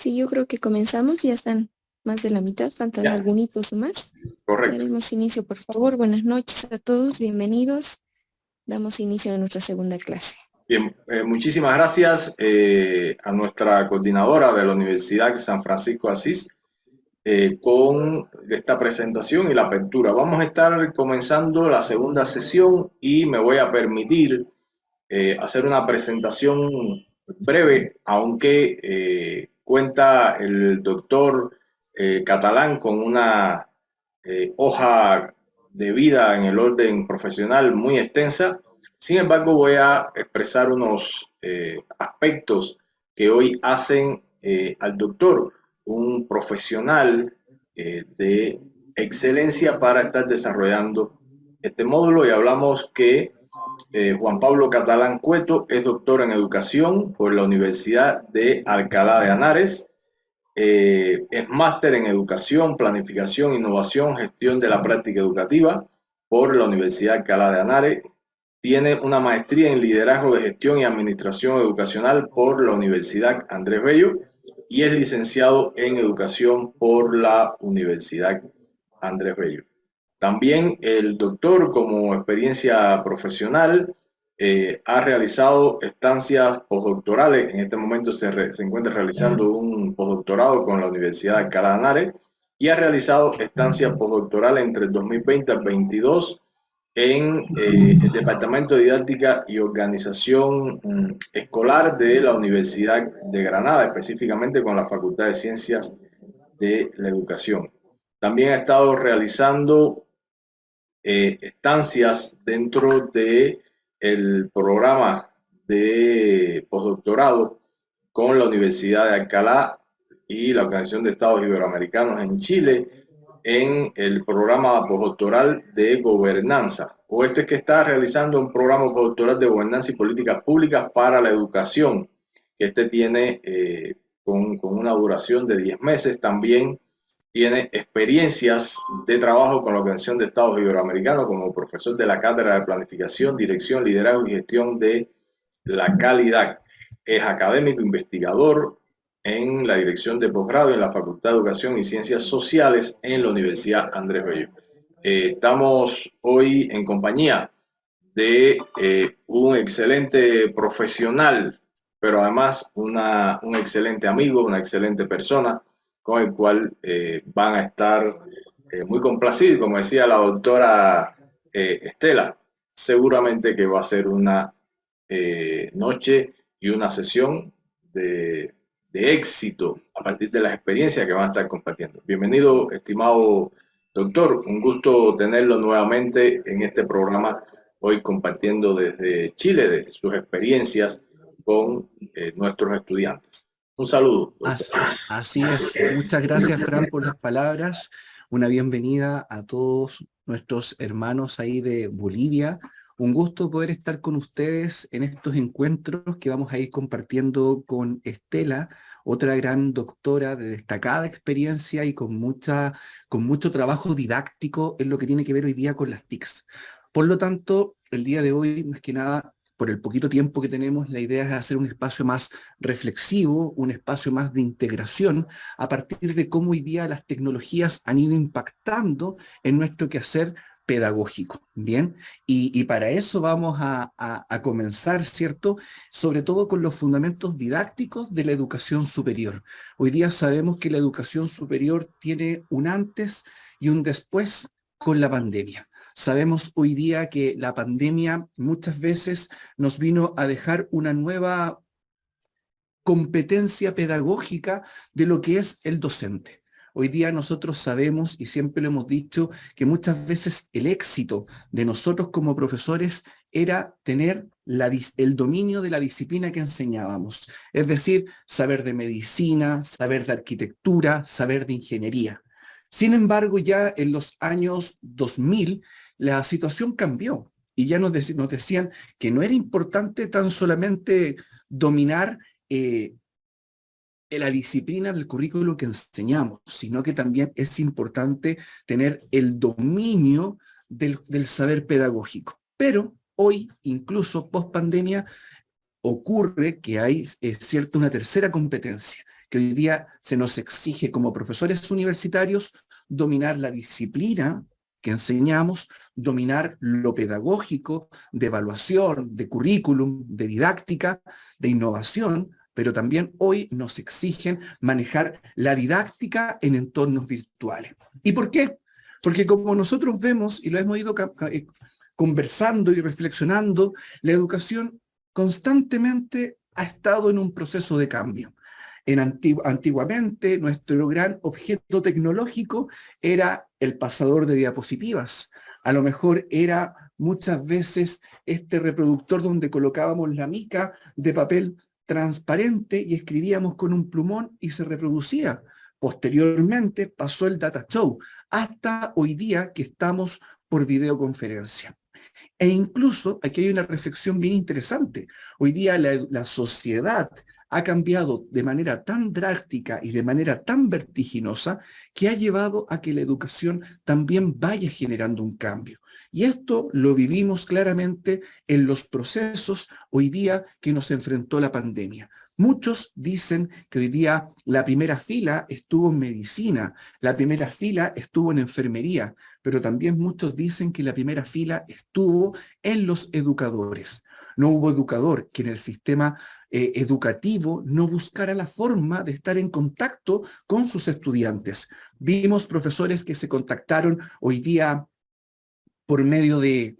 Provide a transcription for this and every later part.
Sí, yo creo que comenzamos, ya están más de la mitad, faltan Ya, algunos o más. correcto. Daremos inicio, por favor. Buenas noches a todos, bienvenidos. Damos inicio a nuestra segunda clase. Bien, muchísimas gracias a nuestra coordinadora de la Universidad San Francisco de Asís con esta presentación y la apertura. Vamos a estar comenzando la segunda sesión y me voy a permitir hacer una presentación breve, aunque cuenta el doctor Catalán con una hoja de vida en el orden profesional muy extensa. Sin embargo, voy a expresar unos aspectos que hoy hacen al doctor un profesional de excelencia para estar desarrollando este módulo, y hablamos que Juan Pablo Catalán Cueto es doctor en educación por la Universidad de Alcalá de Henares. Es máster en educación, planificación, innovación, gestión de la práctica educativa por la Universidad de Alcalá de Henares. Tiene una maestría en liderazgo de gestión y administración educacional por la Universidad Andrés Bello y es licenciado en educación por la Universidad Andrés Bello. También el doctor, como experiencia profesional, ha realizado estancias postdoctorales. En este momento se encuentra realizando un postdoctorado con la Universidad de Alcalá de Henares y ha realizado estancias postdoctorales entre el 2020 al 2022 en el Departamento de Didáctica y Organización Escolar de la Universidad de Granada, específicamente con la Facultad de Ciencias de la Educación. También ha estado realizando estancias dentro de el programa de postdoctorado con la Universidad de Alcalá y la Organización de Estados Iberoamericanos en Chile en el programa postdoctoral de gobernanza. O este es que está realizando un programa postdoctoral de gobernanza y políticas públicas para la educación, que este tiene con una duración de 10 meses. También tiene experiencias de trabajo con la Organización de Estados Iberoamericanos como profesor de la Cátedra de Planificación, Dirección, Liderazgo y Gestión de la Calidad. Es académico investigador en la Dirección de Posgrado en la Facultad de Educación y Ciencias Sociales en la Universidad Andrés Bello. Estamos hoy en compañía de un excelente profesional, pero además un excelente amigo, una excelente persona, con el cual van a estar muy complacidos. Como decía la doctora Estela, seguramente que va a ser una noche y una sesión de éxito a partir de las experiencias que van a estar compartiendo. Bienvenido, estimado doctor, un gusto tenerlo nuevamente en este programa, hoy compartiendo desde Chile, de sus experiencias con nuestros estudiantes. Un saludo, doctor. Así es. Muchas gracias, Fran, por las palabras. Una bienvenida a todos nuestros hermanos ahí de Bolivia. Un gusto poder estar con ustedes en estos encuentros que vamos a ir compartiendo con Estela, otra gran doctora de destacada experiencia y con mucho trabajo didáctico en lo que tiene que ver hoy día con las TICs. Por lo tanto, el día de hoy, más que nada, por el poquito tiempo que tenemos, la idea es hacer un espacio más reflexivo, un espacio más de integración a partir de cómo hoy día las tecnologías han ido impactando en nuestro quehacer pedagógico, ¿bien? Y para eso vamos a comenzar, ¿cierto? Sobre todo con los fundamentos didácticos de la educación superior. Hoy día sabemos que la educación superior tiene un antes y un después con la pandemia. Sabemos hoy día que la pandemia muchas veces nos vino a dejar una nueva competencia pedagógica de lo que es el docente. Hoy día nosotros sabemos, y siempre lo hemos dicho, que muchas veces el éxito de nosotros como profesores era tener el dominio de la disciplina que enseñábamos. Es decir, saber de medicina, saber de arquitectura, saber de ingeniería. Sin embargo, ya en los años 2000, la situación cambió y ya nos decían que no era importante tan solamente dominar eh, la disciplina del currículo que enseñamos, sino que también es importante tener el dominio del saber pedagógico. Pero hoy, incluso post pandemia, ocurre que hay una tercera competencia, que hoy día se nos exige como profesores universitarios dominar la disciplina que enseñamos, dominar lo pedagógico, de evaluación, de currículum, de didáctica, de innovación, pero también hoy nos exigen manejar la didáctica en entornos virtuales. ¿Y por qué? Porque como nosotros vemos, y lo hemos ido conversando y reflexionando, la educación constantemente ha estado en un proceso de cambio. Antiguamente, nuestro gran objeto tecnológico era el pasador de diapositivas. A lo mejor era muchas veces este reproductor donde colocábamos la mica de papel transparente y escribíamos con un plumón y se reproducía. Posteriormente pasó el data show, hasta hoy día que estamos por videoconferencia. E incluso, aquí hay una reflexión bien interesante, hoy día la sociedad ha cambiado de manera tan drástica y de manera tan vertiginosa que ha llevado a que la educación también vaya generando un cambio. Y esto lo vivimos claramente en los procesos hoy día que nos enfrentó la pandemia. Muchos dicen que hoy día la primera fila estuvo en medicina, la primera fila estuvo en enfermería, pero también muchos dicen que la primera fila estuvo en los educadores. No hubo educador que en el sistema educativo no buscara la forma de estar en contacto con sus estudiantes. Vimos profesores que se contactaron hoy día por medio de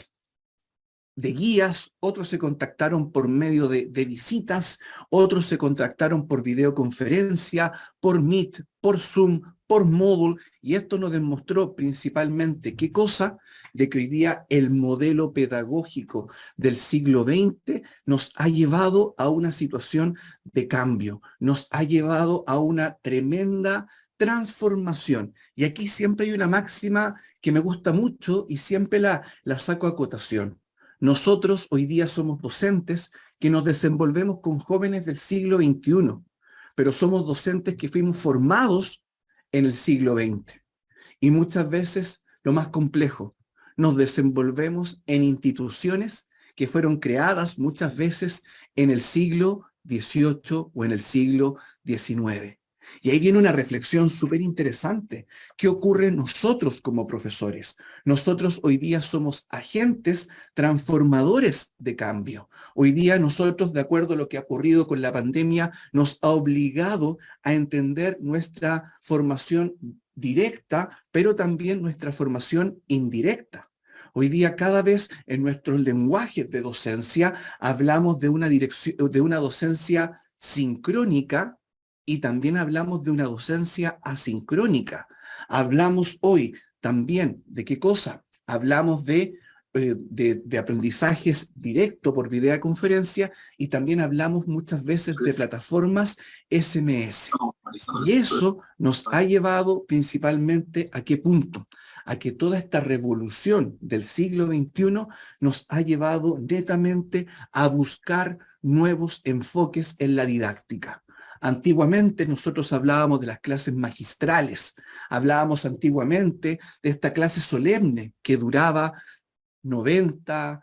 guías, otros se contactaron por medio de visitas, otros se contactaron por videoconferencia, por Meet, por Zoom, por Moodle, y esto nos demostró principalmente ¿qué cosa? De que hoy día el modelo pedagógico del siglo XX nos ha llevado a una situación de cambio, nos ha llevado a una tremenda transformación. Y aquí siempre hay una máxima que me gusta mucho y siempre la saco a cotación. Nosotros hoy día somos docentes que nos desenvolvemos con jóvenes del siglo XXI, pero somos docentes que fuimos formados en el siglo XX. Y muchas veces, lo más complejo, nos desenvolvemos en instituciones que fueron creadas muchas veces en el siglo XVIII o en el siglo XIX. Y ahí viene una reflexión súper interesante. ¿Qué ocurre nosotros como profesores? Nosotros hoy día somos agentes transformadores de cambio. Hoy día nosotros, de acuerdo a lo que ha ocurrido con la pandemia, nos ha obligado a entender nuestra formación directa, pero también nuestra formación indirecta. Hoy día cada vez en nuestros lenguajes de docencia hablamos de una docencia sincrónica, y también hablamos de una docencia asincrónica. Hablamos hoy también de ¿qué cosa? Hablamos de aprendizajes directo por videoconferencia y también hablamos muchas veces de plataformas SMS. Y eso nos ha llevado principalmente ¿a qué punto? A que toda esta revolución del siglo XXI nos ha llevado netamente a buscar nuevos enfoques en la didáctica. Antiguamente nosotros hablábamos de las clases magistrales, hablábamos antiguamente de esta clase solemne que duraba 90,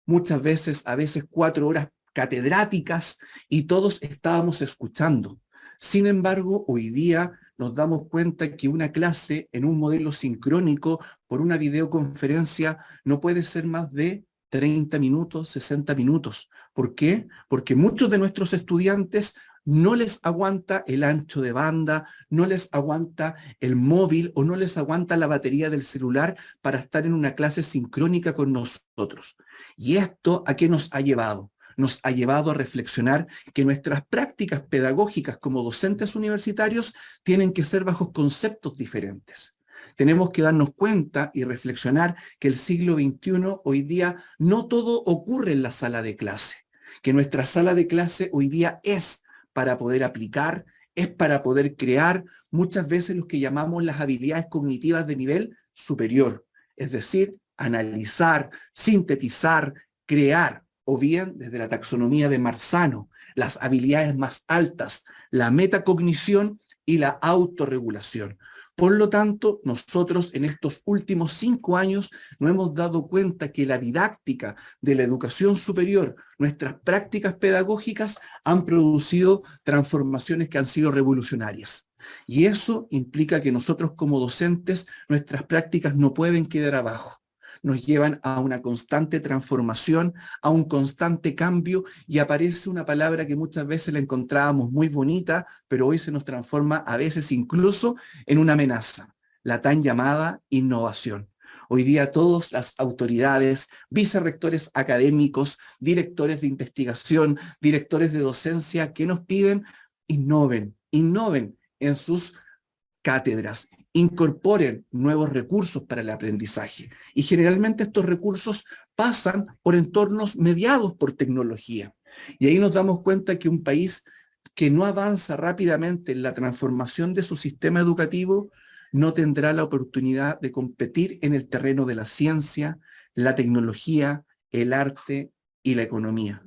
muchas veces, a veces 4 horas catedráticas y todos estábamos escuchando. Sin embargo, hoy día nos damos cuenta que una clase en un modelo sincrónico por una videoconferencia no puede ser más de 30 minutos, 60 minutos. ¿Por qué? Porque muchos de nuestros estudiantes no les aguanta el ancho de banda, no les aguanta el móvil o no les aguanta la batería del celular para estar en una clase sincrónica con nosotros. ¿Y esto a qué nos ha llevado? Nos ha llevado a reflexionar que nuestras prácticas pedagógicas como docentes universitarios tienen que ser bajo conceptos diferentes. Tenemos que darnos cuenta y reflexionar que el siglo XXI hoy día no todo ocurre en la sala de clase, que nuestra sala de clase hoy día es para poder aplicar, es para poder crear muchas veces lo que llamamos las habilidades cognitivas de nivel superior, es decir, analizar, sintetizar, crear, o bien desde la taxonomía de Marzano, las habilidades más altas, la metacognición y la autorregulación. Por lo tanto, nosotros en estos últimos 5 años nos hemos dado cuenta que la didáctica de la educación superior, nuestras prácticas pedagógicas han producido transformaciones que han sido revolucionarias. Y eso implica que nosotros como docentes, nuestras prácticas no pueden quedar abajo. Nos llevan a una constante transformación, a un constante cambio, y aparece una palabra que muchas veces la encontrábamos muy bonita, pero hoy se nos transforma a veces incluso en una amenaza, la tan llamada innovación. Hoy día todas las autoridades, vicerrectores académicos, directores de investigación, directores de docencia, ¿qué nos piden? Innoven, innoven en sus cátedras, incorporen nuevos recursos para el aprendizaje. Y generalmente estos recursos pasan por entornos mediados por tecnología. Y ahí nos damos cuenta que un país que no avanza rápidamente en la transformación de su sistema educativo no tendrá la oportunidad de competir en el terreno de la ciencia, la tecnología, el arte y la economía.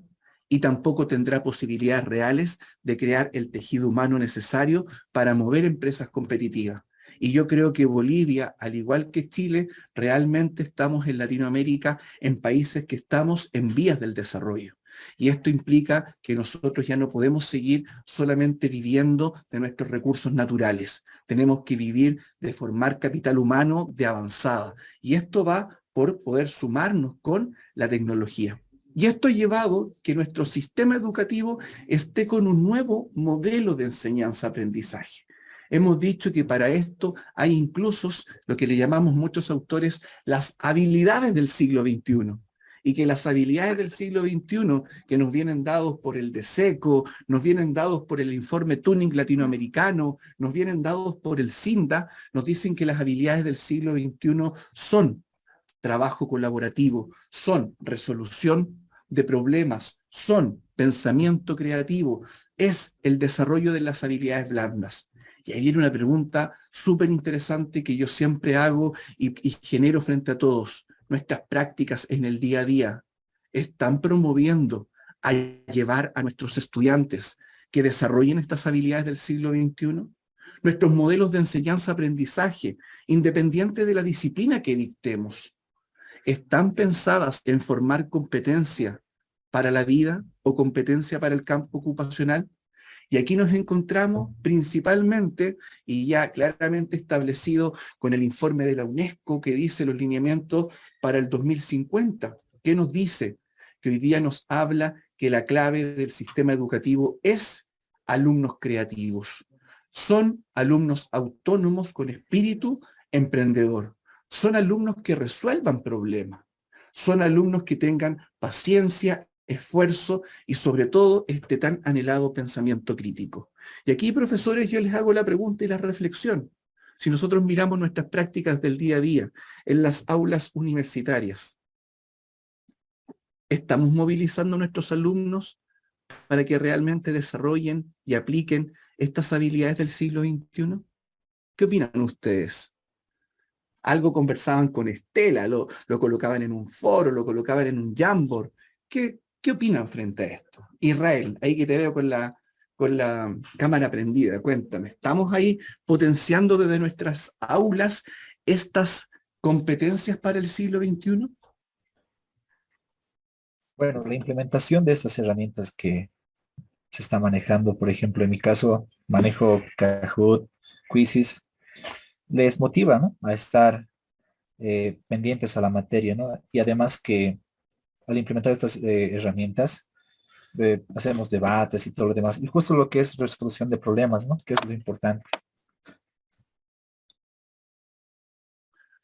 Y tampoco tendrá posibilidades reales de crear el tejido humano necesario para mover empresas competitivas. Y yo creo que Bolivia, al igual que Chile, realmente estamos en Latinoamérica, en países que estamos en vías del desarrollo. Y esto implica que nosotros ya no podemos seguir solamente viviendo de nuestros recursos naturales. Tenemos que vivir de formar capital humano de avanzada. Y esto va por poder sumarnos con la tecnología. Y esto ha llevado que nuestro sistema educativo esté con un nuevo modelo de enseñanza-aprendizaje. Hemos dicho que para esto hay incluso lo que le llamamos muchos autores las habilidades del siglo XXI. Y que las habilidades del siglo XXI, que nos vienen dados por el DESECO, nos vienen dados por el informe Tuning latinoamericano, nos vienen dados por el CINDA, nos dicen que las habilidades del siglo XXI son trabajo colaborativo, son resolución de problemas, son pensamiento creativo, es el desarrollo de las habilidades blandas. Y ahí viene una pregunta súper interesante que yo siempre hago y genero frente a todos. Nuestras prácticas en el día a día están promoviendo a llevar a nuestros estudiantes que desarrollen estas habilidades del siglo XXI. Nuestros modelos de enseñanza-aprendizaje, independiente de la disciplina que dictemos, ¿están pensadas en formar competencia para la vida o competencia para el campo ocupacional? Y aquí nos encontramos principalmente, y ya claramente establecido con el informe de la UNESCO que dice los lineamientos para el 2050. ¿Qué nos dice? Que hoy día nos habla que la clave del sistema educativo es alumnos creativos. Son alumnos autónomos con espíritu emprendedor. Son alumnos que resuelvan problemas. Son alumnos que tengan paciencia, esfuerzo y sobre todo este tan anhelado pensamiento crítico. Y aquí, profesores, yo les hago la pregunta y la reflexión. Si nosotros miramos nuestras prácticas del día a día en las aulas universitarias, ¿estamos movilizando a nuestros alumnos para que realmente desarrollen y apliquen estas habilidades del siglo XXI? ¿Qué opinan ustedes? Algo conversaban con Estela, lo colocaban en un foro, lo colocaban en un Jamboard. ¿Qué opinan frente a esto? Israel, ahí que te veo con la cámara prendida, cuéntame, ¿estamos ahí potenciando desde nuestras aulas estas competencias para el siglo XXI? Bueno, la implementación de estas herramientas que se está manejando, por ejemplo, en mi caso, manejo Kahoot, Quizzes, les motiva, ¿no?, a estar pendientes a la materia, ¿no? Y además que al implementar estas herramientas, hacemos debates y todo lo demás. Y justo lo que es resolución de problemas, ¿no?, que es lo importante.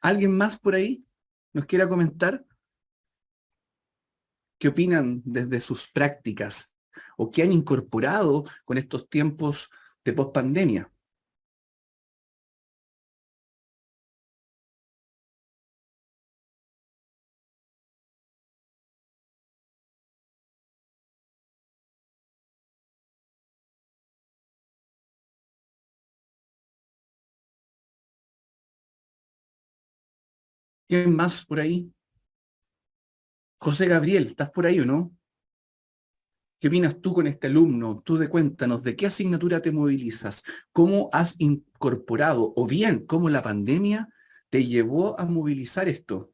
¿Alguien más por ahí nos quiera comentar? ¿Qué opinan desde sus prácticas? ¿O qué han incorporado con estos tiempos de pospandemia? ¿Quién más por ahí? José Gabriel, ¿estás por ahí o no? ¿Qué opinas tú con este alumno? Cuéntanos, ¿de qué asignatura te movilizas? ¿Cómo has incorporado, o bien, cómo la pandemia te llevó a movilizar esto?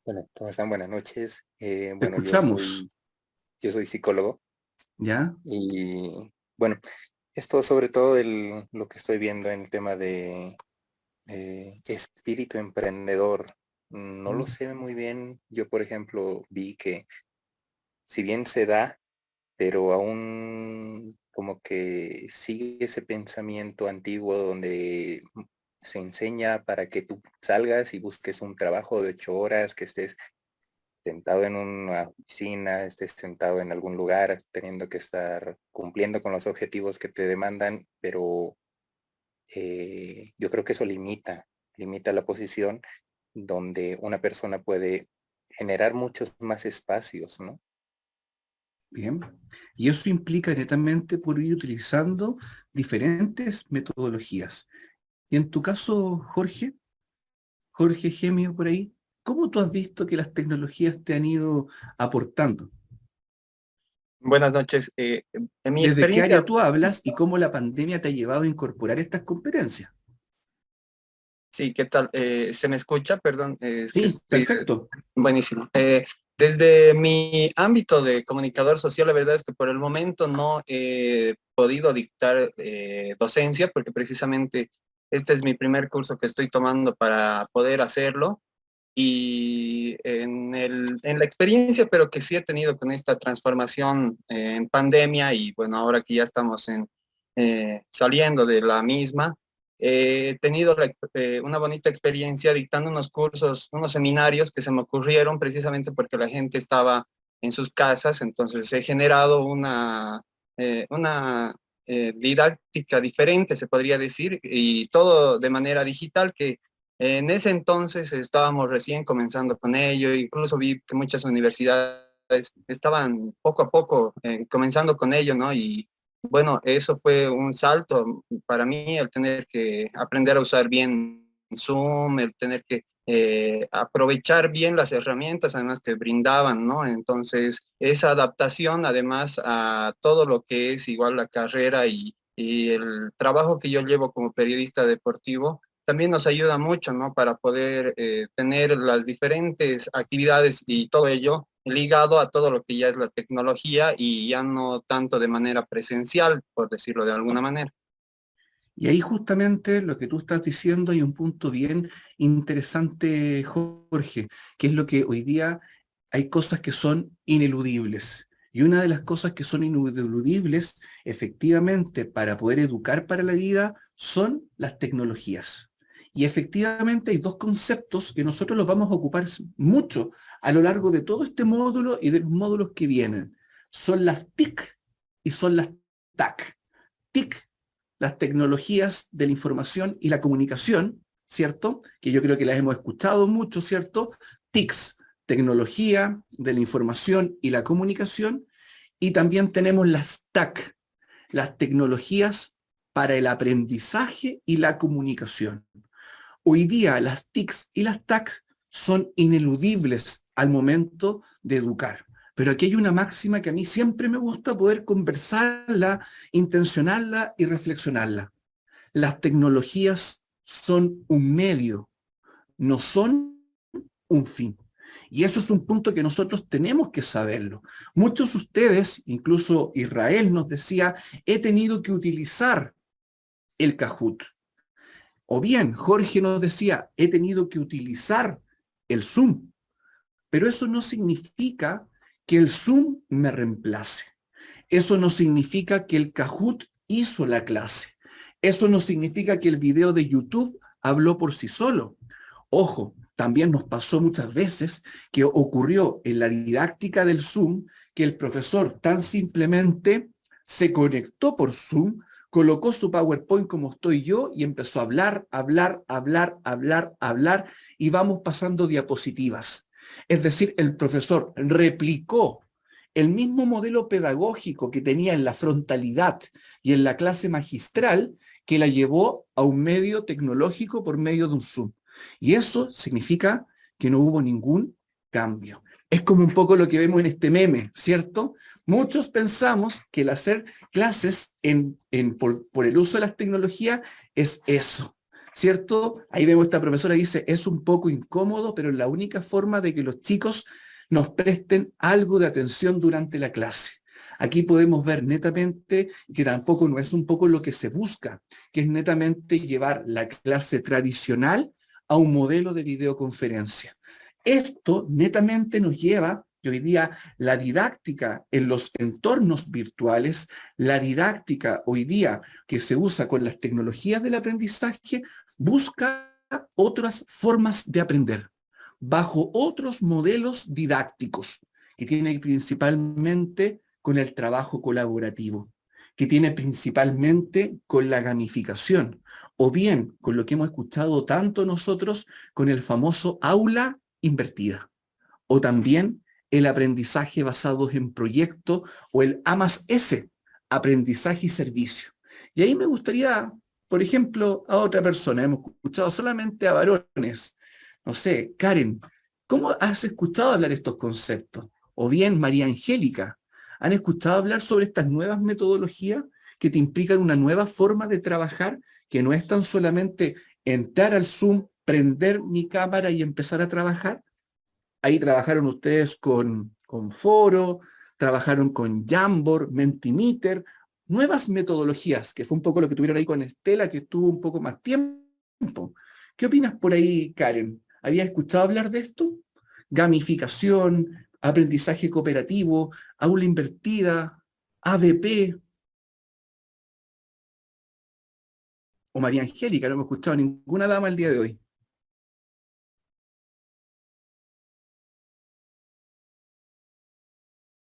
Bueno, ¿cómo están? Buenas noches. Te Bueno, escuchamos, yo soy psicólogo ¿ya? y bueno, esto sobre todo lo que estoy viendo en el tema de espíritu emprendedor, no lo sé muy bien. Yo, por ejemplo, vi que si bien se da, pero aún como que sigue ese pensamiento antiguo donde se enseña para que tú salgas y busques un trabajo de 8 horas, que estés sentado en una oficina, estés sentado en algún lugar, teniendo que estar cumpliendo con los objetivos que te demandan, pero yo creo que eso limita la posición donde una persona puede generar muchos más espacios, ¿no? Bien. Y eso implica netamente por ir utilizando diferentes metodologías. Y en tu caso, Jorge Gemio por ahí, ¿cómo tú has visto que las tecnologías te han ido aportando? Buenas noches. En mi ¿Desde qué área experiencia, tú hablas y cómo la pandemia te ha llevado a incorporar estas competencias? sí, ¿qué tal? ¿Se me escucha? Perdón, es que Sí, estoy perfecto. buenísimo. Desde mi ámbito de comunicador social, la verdad es que por el momento no he podido dictar docencia, porque precisamente este es mi primer curso que estoy tomando para poder hacerlo. Y en la experiencia, pero que sí he tenido con esta transformación en pandemia y bueno, ahora que ya estamos saliendo de la misma, he tenido una bonita experiencia dictando unos cursos, unos seminarios que se me ocurrieron precisamente porque la gente estaba en sus casas, entonces he generado una didáctica diferente, se podría decir, y todo de manera digital que en ese entonces estábamos recién comenzando con ello, incluso vi que muchas universidades estaban poco a poco comenzando con ello, ¿no? Y bueno, eso fue un salto para mí, el tener que aprender a usar bien Zoom, el tener que aprovechar bien las herramientas además que brindaban, ¿no? Entonces, esa adaptación además a todo lo que es igual la carrera y el trabajo que yo llevo como periodista deportivo, también nos ayuda mucho, ¿no? Para poder tener las diferentes actividades y todo ello ligado a todo lo que ya es la tecnología y ya no tanto de manera presencial, por decirlo de alguna manera. Y ahí justamente lo que tú estás diciendo hay un punto bien interesante, Jorge, que es lo que hoy día hay cosas que son ineludibles. Y una de las cosas que son ineludibles, efectivamente, para poder educar para la vida, son las tecnologías. Y efectivamente hay dos conceptos que nosotros los vamos a ocupar mucho a lo largo de todo este módulo y de los módulos que vienen. Son las TIC y son las TAC. TIC, las tecnologías de la información y la comunicación, ¿cierto? Que yo creo que las hemos escuchado mucho, ¿cierto? TICs, tecnología de la información y la comunicación, y también tenemos las TAC, las tecnologías para el aprendizaje y la comunicación. Hoy día las TICs y las TAC son ineludibles al momento de educar. Pero aquí hay una máxima que a mí siempre me gusta poder conversarla, intencionarla y reflexionarla. Las tecnologías son un medio, no son un fin. Y eso es un punto que nosotros tenemos que saberlo. Muchos de ustedes, incluso Israel nos decía, he tenido que utilizar el Kahoot. O bien, Jorge nos decía, he tenido que utilizar el Zoom. Pero eso no significa que el Zoom me reemplace. Eso no significa que el Kahoot hizo la clase. Eso no significa que el video de YouTube habló por sí solo. Ojo, también nos pasó muchas veces que ocurrió en la didáctica del Zoom que el profesor tan simplemente se conectó por Zoom, colocó su PowerPoint como estoy yo y empezó a hablar, y vamos pasando diapositivas. Es decir, el profesor replicó el mismo modelo pedagógico que tenía en la frontalidad y en la clase magistral, que la llevó a un medio tecnológico por medio de un Zoom. Y eso significa que no hubo ningún cambio. Es como un poco lo que vemos en este meme, ¿cierto? Muchos pensamos que el hacer clases por el uso de las tecnologías es eso, ¿cierto? Ahí vemos esta profesora que dice, es un poco incómodo, pero es la única forma de que los chicos nos presten algo de atención durante la clase. Aquí podemos ver netamente que tampoco no es un poco lo que se busca, que es netamente llevar la clase tradicional a un modelo de videoconferencia. Esto netamente nos lleva, que hoy día la didáctica en los entornos virtuales, la didáctica hoy día que se usa con las tecnologías del aprendizaje, busca otras formas de aprender, bajo otros modelos didácticos, que tienen principalmente con el trabajo colaborativo, que tiene principalmente con la gamificación, o bien con lo que hemos escuchado tanto nosotros con el famoso aula invertida, o también el aprendizaje basado en proyecto, o el A+S, aprendizaje y servicio. Y ahí me gustaría, por ejemplo, a otra persona, hemos escuchado solamente a varones, no sé, Karen, ¿cómo has escuchado hablar estos conceptos? O bien María Angélica, ¿han escuchado hablar sobre estas nuevas metodologías que te implican una nueva forma de trabajar, que no es tan solamente entrar al Zoom, prender mi cámara y empezar a trabajar? Ahí trabajaron ustedes con Foro, trabajaron con Jamboard, Mentimeter, nuevas metodologías, que fue un poco lo que tuvieron ahí con Estela, que estuvo un poco más tiempo. ¿Qué opinas por ahí, Karen? ¿Habías escuchado hablar de esto? Gamificación, aprendizaje cooperativo, aula invertida, ABP. O María Angélica, no hemos escuchado ninguna dama el día de hoy.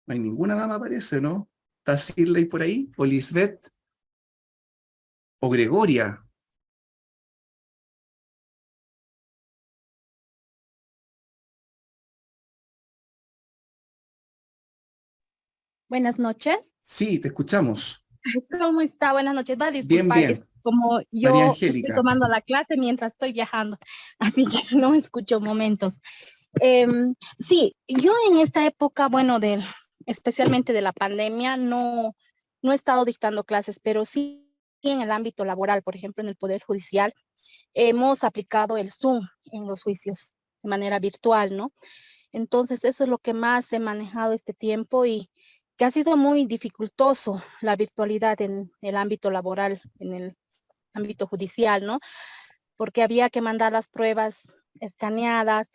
No hay ninguna dama, parece, ¿no? ¿Está Shirley por ahí? ¿O Lisbeth? ¿O Gregoria? Buenas noches. Sí, te escuchamos. ¿Cómo está? Buenas noches. Va a Bien, disculpar, es bien. como María yo estoy Angélica. tomando la clase mientras estoy viajando, así que no escucho momentos. Sí, yo en esta época, bueno, especialmente de la pandemia, no he estado dictando clases, pero sí en el ámbito laboral, por ejemplo, en el Poder Judicial, hemos aplicado el Zoom en los juicios de manera virtual, ¿no? Entonces, eso es lo que más he manejado este tiempo y que ha sido muy dificultoso la virtualidad en el ámbito laboral, en el ámbito judicial, ¿no? Porque había que mandar las pruebas escaneadas,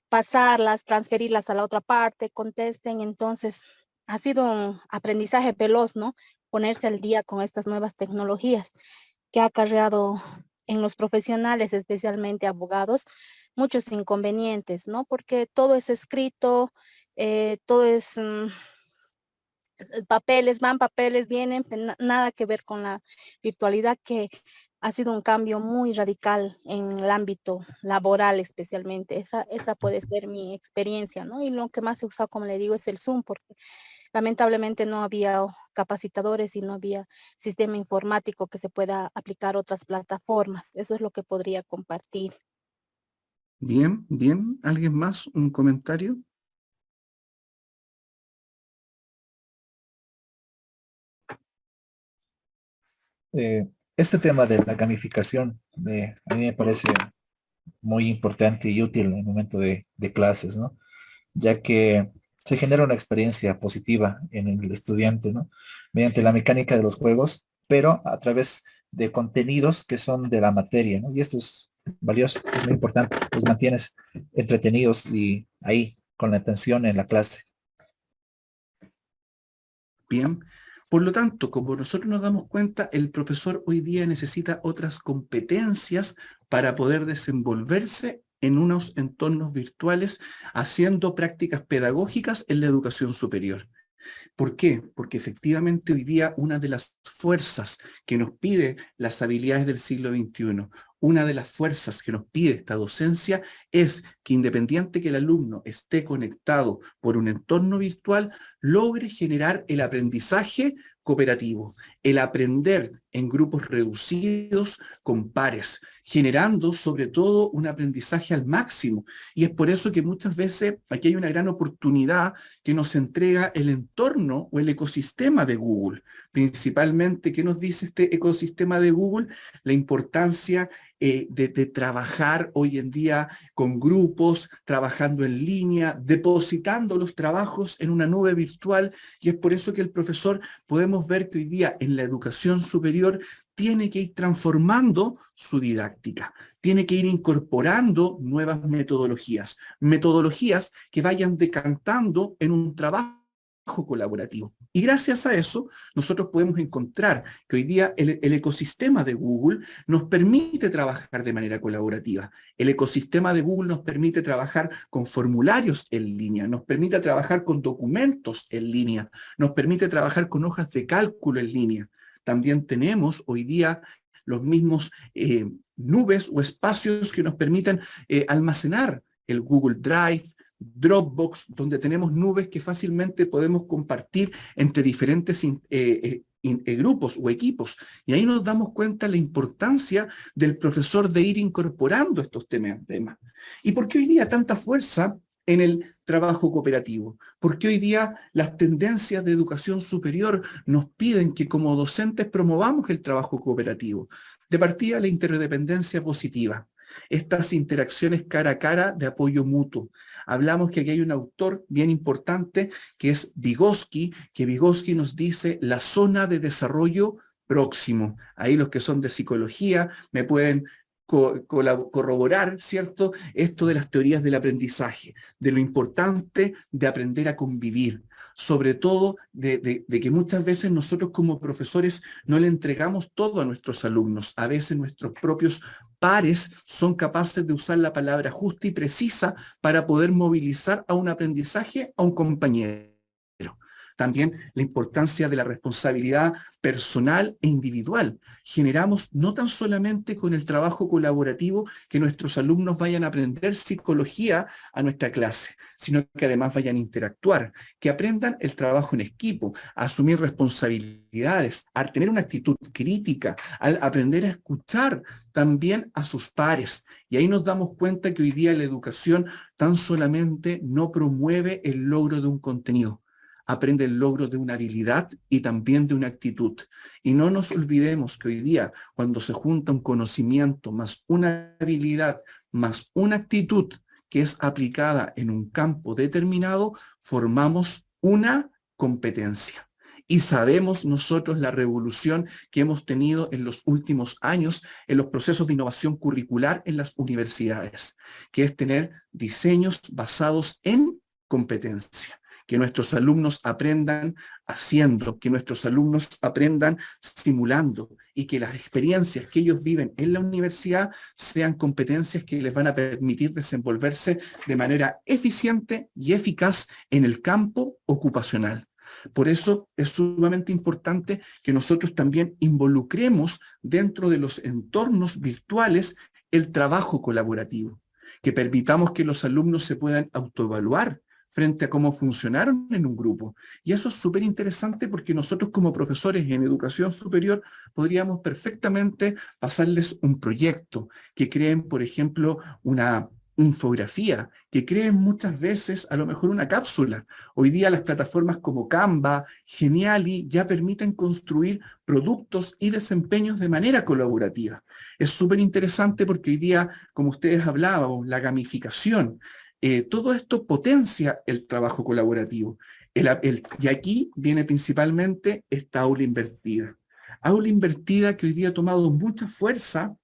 pasarlas, transferirlas a la otra parte, contesten. Entonces, ha sido un aprendizaje veloz, ¿no? Ponerse al día con estas nuevas tecnologías que ha acarreado en los profesionales, especialmente abogados, muchos inconvenientes, ¿no? Porque todo es escrito, todo es papeles, van papeles, vienen, nada que ver con la virtualidad, que ha sido un cambio muy radical en el ámbito laboral especialmente. Esa puede ser mi experiencia, ¿no? Y lo que más he usado, como le digo, es el Zoom, porque lamentablemente no había capacitadores y no había sistema informático que se pueda aplicar otras plataformas. Eso es lo que podría compartir. Bien, bien. ¿Alguien más? ¿Un comentario? Este tema de la gamificación a mí me parece muy importante y útil en el momento de clases, ¿no? Ya que se genera una experiencia positiva en el estudiante, ¿no? Mediante la mecánica de los juegos, pero a través de contenidos que son de la materia, ¿no? Y esto es valioso, es muy importante, los mantienes entretenidos y ahí con la atención en la clase. Bien. Por lo tanto, como nosotros nos damos cuenta, el profesor hoy día necesita otras competencias para poder desenvolverse en unos entornos virtuales, haciendo prácticas pedagógicas en la educación superior. ¿Por qué? Porque efectivamente hoy día una de las fuerzas que nos pide las habilidades del siglo XXI, una de las fuerzas que nos pide esta docencia es que, independiente que el alumno esté conectado por un entorno virtual, logre generar el aprendizaje cooperativo, el aprender en grupos reducidos con pares, generando sobre todo un aprendizaje al máximo. Y es por eso que muchas veces aquí hay una gran oportunidad que nos entrega el entorno o el ecosistema de Google. Principalmente, ¿qué nos dice este ecosistema de Google? La importancia de trabajar hoy en día con grupos, trabajando en línea, depositando los trabajos en una nube virtual, y es por eso que el profesor podemos ver que hoy día en la educación superior tiene que ir transformando su didáctica, tiene que ir incorporando nuevas metodologías, metodologías que vayan decantando en un trabajo colaborativo. Y gracias a eso, nosotros podemos encontrar que hoy día el ecosistema de Google nos permite trabajar de manera colaborativa. El ecosistema de Google nos permite trabajar con formularios en línea, nos permite trabajar con documentos en línea, nos permite trabajar con hojas de cálculo en línea. También tenemos hoy día los mismos nubes o espacios que nos permiten almacenar el Google Drive, Dropbox, donde tenemos nubes que fácilmente podemos compartir entre diferentes grupos o equipos. Y ahí nos damos cuenta la importancia del profesor de ir incorporando estos temas. ¿Y por qué hoy día tanta fuerza en el trabajo cooperativo? Porque hoy día las tendencias de educación superior nos piden que como docentes promovamos el trabajo cooperativo. De partida, la interdependencia positiva. Estas interacciones cara a cara de apoyo mutuo. Hablamos que aquí hay un autor bien importante que es Vygotsky, que Vygotsky nos dice la zona de desarrollo próximo. Ahí los que son de psicología me pueden corroborar, ¿cierto? Esto de las teorías del aprendizaje, de lo importante de aprender a convivir, sobre todo de que muchas veces nosotros como profesores no le entregamos todo a nuestros alumnos. A veces nuestros propios pares son capaces de usar la palabra justa y precisa para poder movilizar a un aprendizaje a un compañero. También la importancia de la responsabilidad personal e individual. Generamos no tan solamente con el trabajo colaborativo que nuestros alumnos vayan a aprender psicología a nuestra clase, sino que además vayan a interactuar, que aprendan el trabajo en equipo, a asumir responsabilidades, a tener una actitud crítica, a aprender a escuchar también a sus pares. Y ahí nos damos cuenta que hoy día la educación tan solamente no promueve el logro de un contenido, aprende el logro de una habilidad y también de una actitud. Y no nos olvidemos que hoy día, cuando se junta un conocimiento más una habilidad, más una actitud que es aplicada en un campo determinado, formamos una competencia. Y sabemos nosotros la revolución que hemos tenido en los últimos años en los procesos de innovación curricular en las universidades, que es tener diseños basados en competencia. Que nuestros alumnos aprendan haciendo, que nuestros alumnos aprendan simulando y que las experiencias que ellos viven en la universidad sean competencias que les van a permitir desenvolverse de manera eficiente y eficaz en el campo ocupacional. Por eso es sumamente importante que nosotros también involucremos dentro de los entornos virtuales el trabajo colaborativo, que permitamos que los alumnos se puedan autoevaluar frente a cómo funcionaron en un grupo. Y eso es súper interesante porque nosotros como profesores en educación superior podríamos perfectamente pasarles un proyecto, que creen, por ejemplo, una infografía, que creen muchas veces a lo mejor una cápsula. Hoy día las plataformas como Canva, Geniali ya permiten construir productos y desempeños de manera colaborativa. Es súper interesante porque hoy día, como ustedes hablaban, la gamificación, todo esto potencia el trabajo colaborativo. Y aquí viene principalmente esta aula invertida. Aula invertida que hoy día ha tomado mucha fuerza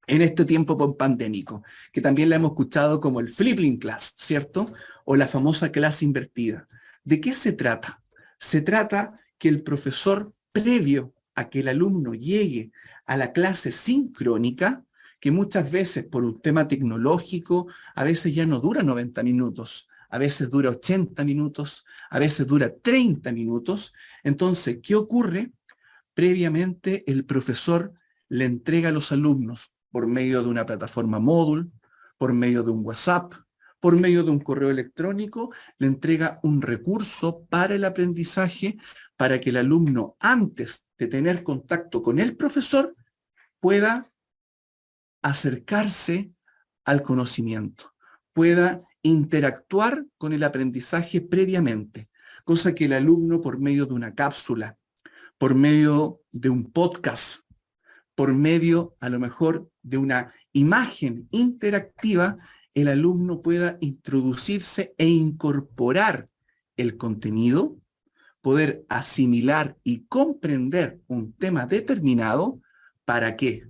en este tiempo pandémico, que también la hemos escuchado como el flipping class, ¿cierto? O la famosa clase invertida. ¿De qué se trata? Se trata que el profesor, previo a que el alumno llegue a la clase sincrónica, que muchas veces por un tema tecnológico, a veces ya no dura 90 minutos, a veces dura 80 minutos, a veces dura 30 minutos. Entonces, ¿qué ocurre? Previamente el profesor le entrega a los alumnos por medio de una plataforma módul, por medio de un WhatsApp, por medio de un correo electrónico, le entrega un recurso para el aprendizaje, para que el alumno, antes de tener contacto con el profesor, pueda acercarse al conocimiento, pueda interactuar con el aprendizaje previamente, cosa que el alumno, por medio de una cápsula, por medio de un podcast, por medio a lo mejor de una imagen interactiva, el alumno pueda introducirse e incorporar el contenido, poder asimilar y comprender un tema determinado. ¿Para qué?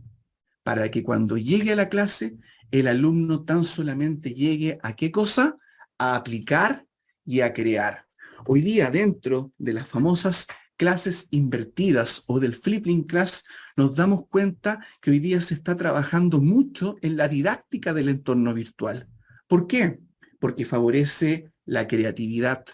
Para que cuando llegue a la clase, el alumno tan solamente llegue a ¿qué cosa? A aplicar y a crear. Hoy día, dentro de las famosas clases invertidas o del flipping class, nos damos cuenta que hoy día se está trabajando mucho en la didáctica del entorno virtual. ¿Por qué? Porque favorece la creatividad,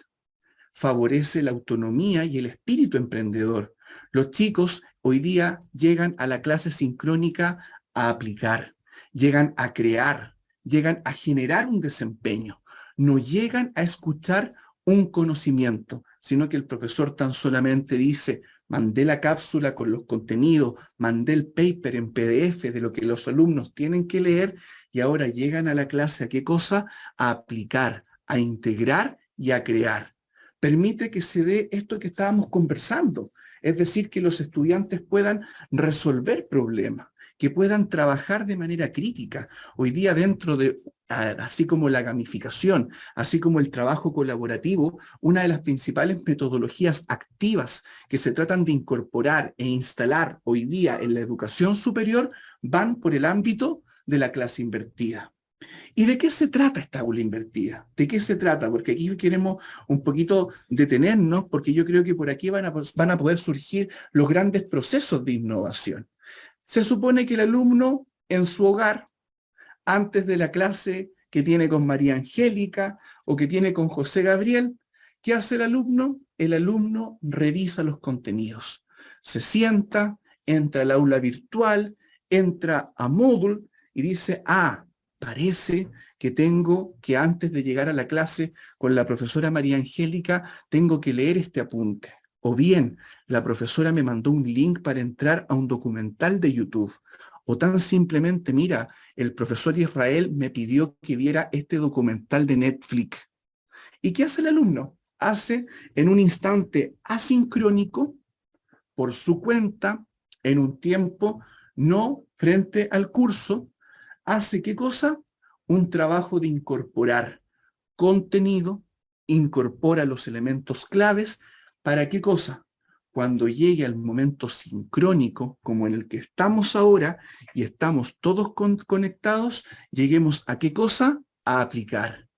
favorece la autonomía y el espíritu emprendedor. Los chicos hoy día llegan a la clase sincrónica a aplicar, llegan a crear, llegan a generar un desempeño, no llegan a escuchar un conocimiento, sino que el profesor tan solamente dice: mandé la cápsula con los contenidos, mandé el paper en PDF de lo que los alumnos tienen que leer, y ahora llegan a la clase ¿a qué cosa? A aplicar, a integrar y a crear. Permite que se dé esto que estábamos conversando, es decir, que los estudiantes puedan resolver problemas, que puedan trabajar de manera crítica. Hoy día, dentro de, así como la gamificación, así como el trabajo colaborativo, una de las principales metodologías activas que se tratan de incorporar e instalar hoy día en la educación superior van por el ámbito de la clase invertida. ¿Y de qué se trata esta aula invertida? ¿De qué se trata? Porque aquí queremos un poquito detenernos, porque yo creo que por aquí van a poder surgir los grandes procesos de innovación. Se supone que el alumno en su hogar, antes de la clase que tiene con María Angélica o que tiene con José Gabriel, ¿qué hace el alumno? El alumno revisa los contenidos. Se sienta, entra al aula virtual, entra a Moodle y dice: parece que tengo que, antes de llegar a la clase con la profesora María Angélica, tengo que leer este apunte. O bien, la profesora me mandó un link para entrar a un documental de YouTube. O tan simplemente, mira, el profesor Israel me pidió que viera este documental de Netflix. ¿Y qué hace el alumno? Hace en un instante asincrónico, por su cuenta, en un tiempo no frente al curso, hace ¿qué cosa? Un trabajo de incorporar contenido, incorpora los elementos claves. ¿Para qué cosa? Cuando llegue al momento sincrónico, como en el que estamos ahora, y estamos todos conectados, lleguemos ¿a qué cosa? A aplicar.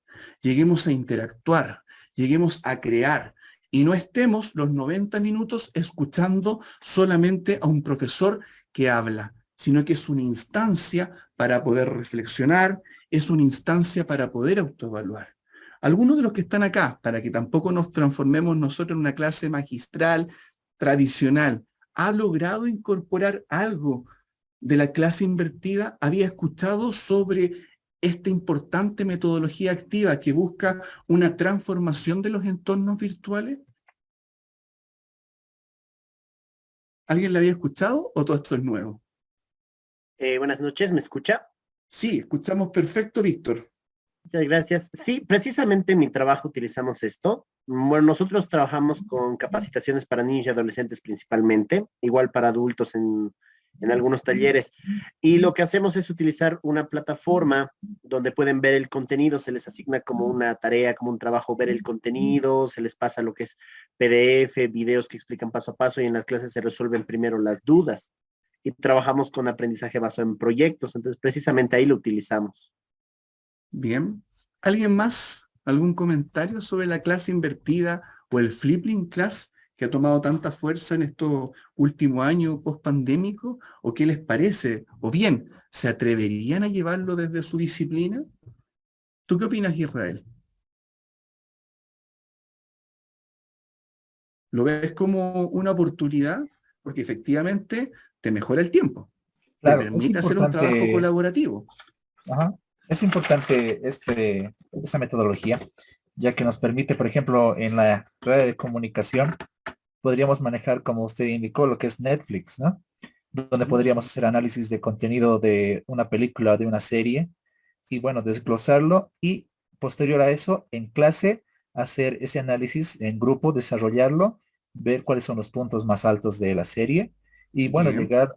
Lleguemos a interactuar, lleguemos a crear, y no estemos los 90 minutos escuchando solamente a un profesor que habla, sino que es una instancia para poder reflexionar, es una instancia para poder autoevaluar. Algunos de los que están acá, para que tampoco nos transformemos nosotros en una clase magistral tradicional, ¿ha logrado incorporar algo de la clase invertida? ¿Había escuchado sobre esta importante metodología activa que busca una transformación de los entornos virtuales? ¿Alguien la había escuchado o todo esto es nuevo? Buenas noches, ¿me escucha? Sí, escuchamos perfecto, Víctor. Muchas gracias. Sí, precisamente en mi trabajo utilizamos esto. Bueno, nosotros trabajamos con capacitaciones para niños y adolescentes principalmente, igual para adultos en algunos talleres. Y lo que hacemos es utilizar una plataforma donde pueden ver el contenido, se les asigna como una tarea, como un trabajo, ver el contenido, se les pasa lo que es PDF, videos que explican paso a paso, y en las clases se resuelven primero las dudas. Y trabajamos con aprendizaje basado en proyectos, entonces precisamente ahí lo utilizamos. Bien. ¿Alguien más? ¿Algún comentario sobre la clase invertida o el flipping class que ha tomado tanta fuerza en estos últimos años post-pandémicos? ¿O qué les parece? O bien, ¿se atreverían a llevarlo desde su disciplina? ¿Tú qué opinas, Israel? ¿Lo ves como una oportunidad? Porque efectivamente te mejora el tiempo. Claro, te permite hacer un trabajo colaborativo. Ajá. Es importante esta metodología, ya que nos permite, por ejemplo, en la carrera de comunicación, podríamos manejar, como usted indicó, lo que es Netflix, ¿no? Donde podríamos hacer análisis de contenido de una película o de una serie y, bueno, desglosarlo y posterior a eso, en clase, hacer ese análisis en grupo, desarrollarlo, ver cuáles son los puntos más altos de la serie y, bueno, Bien. llegar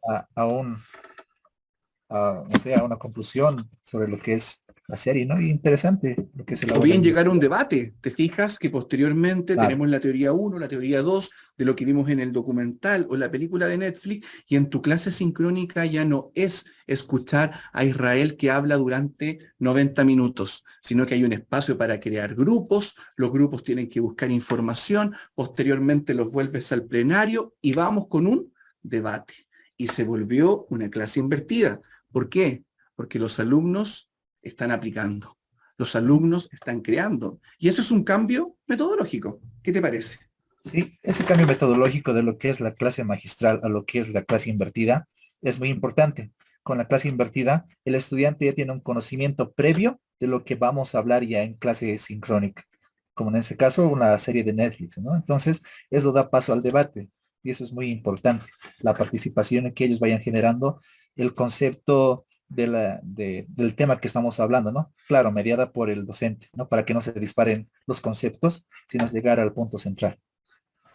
no sé, a una conclusión sobre lo que es la serie, ¿no? Y interesante lo que se O elabora bien ahí. llegar a un debate. Te fijas que posteriormente Claro. tenemos la teoría 1, la teoría 2 de lo que vimos en el documental o la película de Netflix, y en tu clase sincrónica ya no es escuchar a Israel que habla durante 90 minutos, sino que hay un espacio para crear grupos, los grupos tienen que buscar información, posteriormente los vuelves al plenario y vamos con un debate. Y se volvió una clase invertida. ¿Por qué? Porque los alumnos están aplicando. Los alumnos están creando. Y eso es un cambio metodológico. ¿Qué te parece? Sí, ese cambio metodológico de lo que es la clase magistral a lo que es la clase invertida es muy importante. Con la clase invertida, el estudiante ya tiene un conocimiento previo de lo que vamos a hablar ya en clase sincrónica, como en este caso una serie de Netflix, ¿no? Entonces, eso da paso al debate y eso es muy importante, la participación en que ellos vayan generando el concepto del tema que estamos hablando, ¿no? Claro, mediada por el docente, ¿no? Para que no se disparen los conceptos, sino llegar al punto central.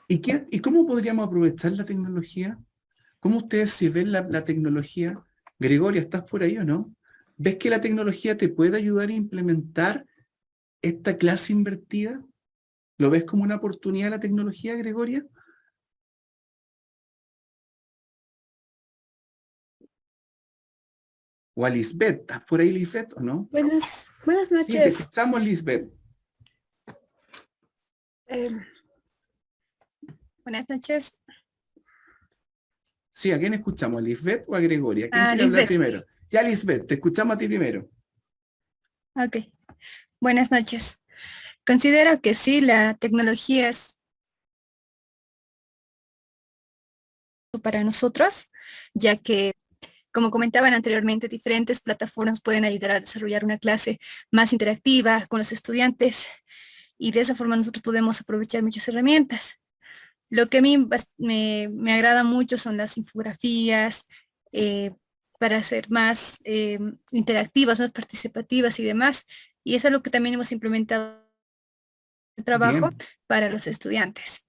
¿Y cómo podríamos aprovechar la tecnología? ¿Cómo ustedes si ven la tecnología? Gregoria, ¿estás por ahí o no? ¿Ves que la tecnología te puede ayudar a implementar esta clase invertida? ¿Lo ves como una oportunidad la tecnología, Gregoria? O a Lisbeth, ¿estás por ahí, Lisbeth, o no? Buenas Sí, te noches. escuchamos, Lisbeth. Buenas noches. Sí, ¿a quién escuchamos? ¿A Lisbeth o a Gregoria? ¿Quién quiere hablar Lisbeth. primero? Ya, Lisbeth, te escuchamos a ti primero. Ok. Buenas noches. Considero que sí, la tecnología es para nosotros, ya que, como comentaban anteriormente, diferentes plataformas pueden ayudar a desarrollar una clase más interactiva con los estudiantes y de esa forma nosotros podemos aprovechar muchas herramientas. Lo que a mí me agrada mucho son las infografías, para ser más interactivas, más participativas y demás. Y es algo que también hemos implementado en el trabajo Bien. para los estudiantes.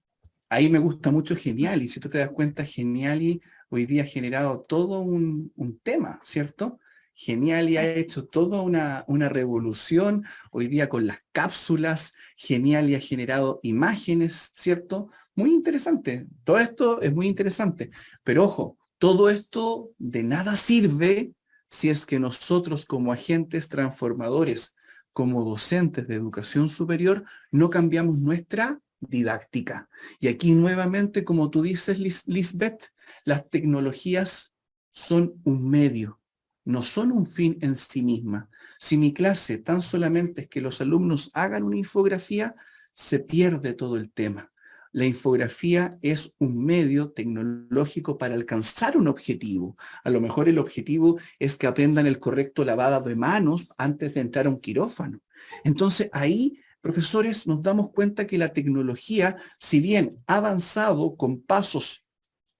Ahí me gusta mucho Geniali. Si tú te das cuenta, Geniali hoy día ha generado todo un tema, ¿cierto? Geniali ha hecho toda una revolución hoy día con las cápsulas. Geniali ha generado imágenes, ¿cierto? Muy interesante. Todo esto es muy interesante. Pero ojo, todo esto de nada sirve si es que nosotros como agentes transformadores, como docentes de educación superior, no cambiamos nuestra didáctica. Y aquí nuevamente, como tú dices, Lisbeth, las tecnologías son un medio, no son un fin en sí misma. Si mi clase tan solamente es que los alumnos hagan una infografía, se pierde todo el tema. La infografía es un medio tecnológico para alcanzar un objetivo. A lo mejor el objetivo es que aprendan el correcto lavado de manos antes de entrar a un quirófano. Entonces ahí, profesores, nos damos cuenta que la tecnología, si bien ha avanzado con pasos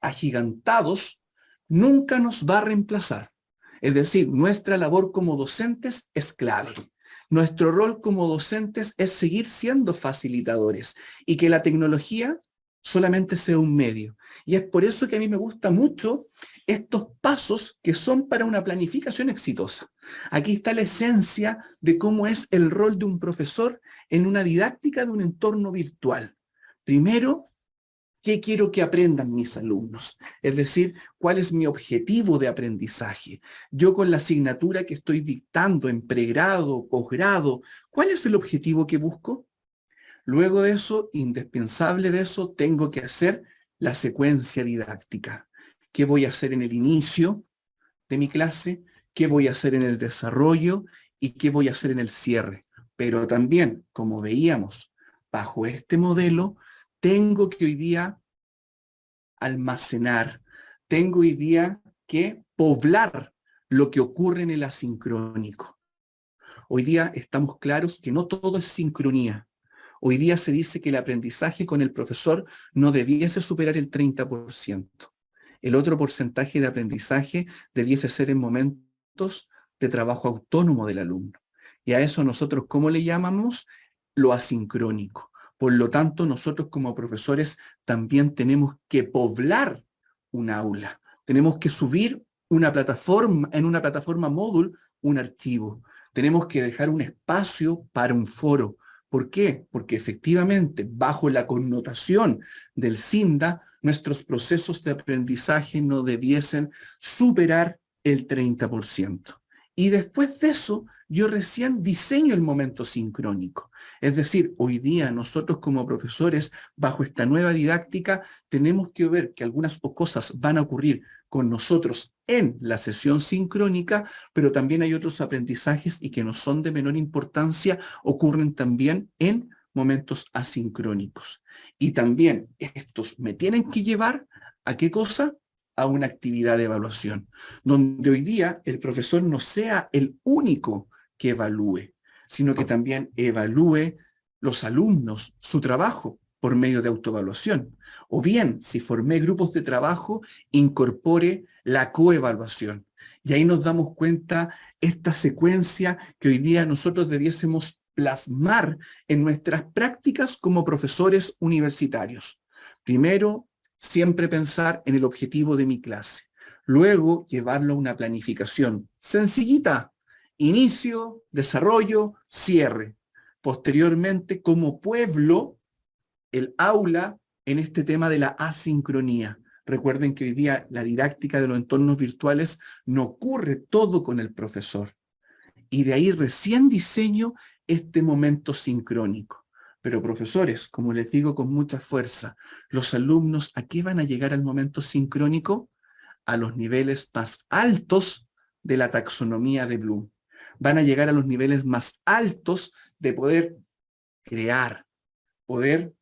agigantados, nunca nos va a reemplazar. Es decir, nuestra labor como docentes es clave. Nuestro rol como docentes es seguir siendo facilitadores y que la tecnología solamente sea un medio. Y es por eso que a mí me gusta mucho estos pasos que son para una planificación exitosa. Aquí está la esencia de cómo es el rol de un profesor en una didáctica de un entorno virtual. Primero, ¿qué quiero que aprendan mis alumnos? Es decir, ¿cuál es mi objetivo de aprendizaje? Yo con la asignatura que estoy dictando en pregrado, posgrado, ¿cuál es el objetivo que busco? Luego de eso, indispensable de eso, tengo que hacer la secuencia didáctica. ¿Qué voy a hacer en el inicio de mi clase? ¿Qué voy a hacer en el desarrollo? ¿Y qué voy a hacer en el cierre? Pero también, como veíamos, bajo este modelo, tengo que hoy día almacenar, tengo hoy día que poblar lo que ocurre en el asincrónico. Hoy día estamos claros que no todo es sincronía. Hoy día se dice que el aprendizaje con el profesor no debiese superar el 30%. El otro porcentaje de aprendizaje debiese ser en momentos de trabajo autónomo del alumno. Y a eso nosotros, ¿cómo le llamamos? Lo asincrónico. Por lo tanto, nosotros como profesores también tenemos que poblar un aula. Tenemos que subir una plataforma, en una plataforma Moodle, un archivo. Tenemos que dejar un espacio para un foro. ¿Por qué? Porque efectivamente, bajo la connotación del SINDA, nuestros procesos de aprendizaje no debiesen superar el 30%. Y después de eso, yo recién diseño el momento sincrónico. Es decir, hoy día nosotros como profesores, bajo esta nueva didáctica, tenemos que ver que algunas cosas van a ocurrir con nosotros en la sesión sincrónica, pero también hay otros aprendizajes y que no son de menor importancia, ocurren también en momentos asincrónicos. Y también estos me tienen que llevar ¿a qué cosa? A una actividad de evaluación, donde hoy día el profesor no sea el único que evalúe, sino que también evalúe los alumnos, su trabajo, por medio de autoevaluación. O bien, si formé grupos de trabajo, incorpore la coevaluación. Y ahí nos damos cuenta esta secuencia que hoy día nosotros debiésemos plasmar en nuestras prácticas como profesores universitarios. Primero, siempre pensar en el objetivo de mi clase. Luego, llevarlo a una planificación sencillita. Inicio, desarrollo, cierre. Posteriormente, como pueblo, el aula en este tema de la asincronía. Recuerden que hoy día la didáctica de los entornos virtuales no ocurre todo con el profesor. Y de ahí recién diseño este momento sincrónico. Pero profesores, como les digo con mucha fuerza, los alumnos, ¿a qué van a llegar al momento sincrónico? A los niveles más altos de la taxonomía de Bloom. Van a llegar a los niveles más altos de poder crear, poder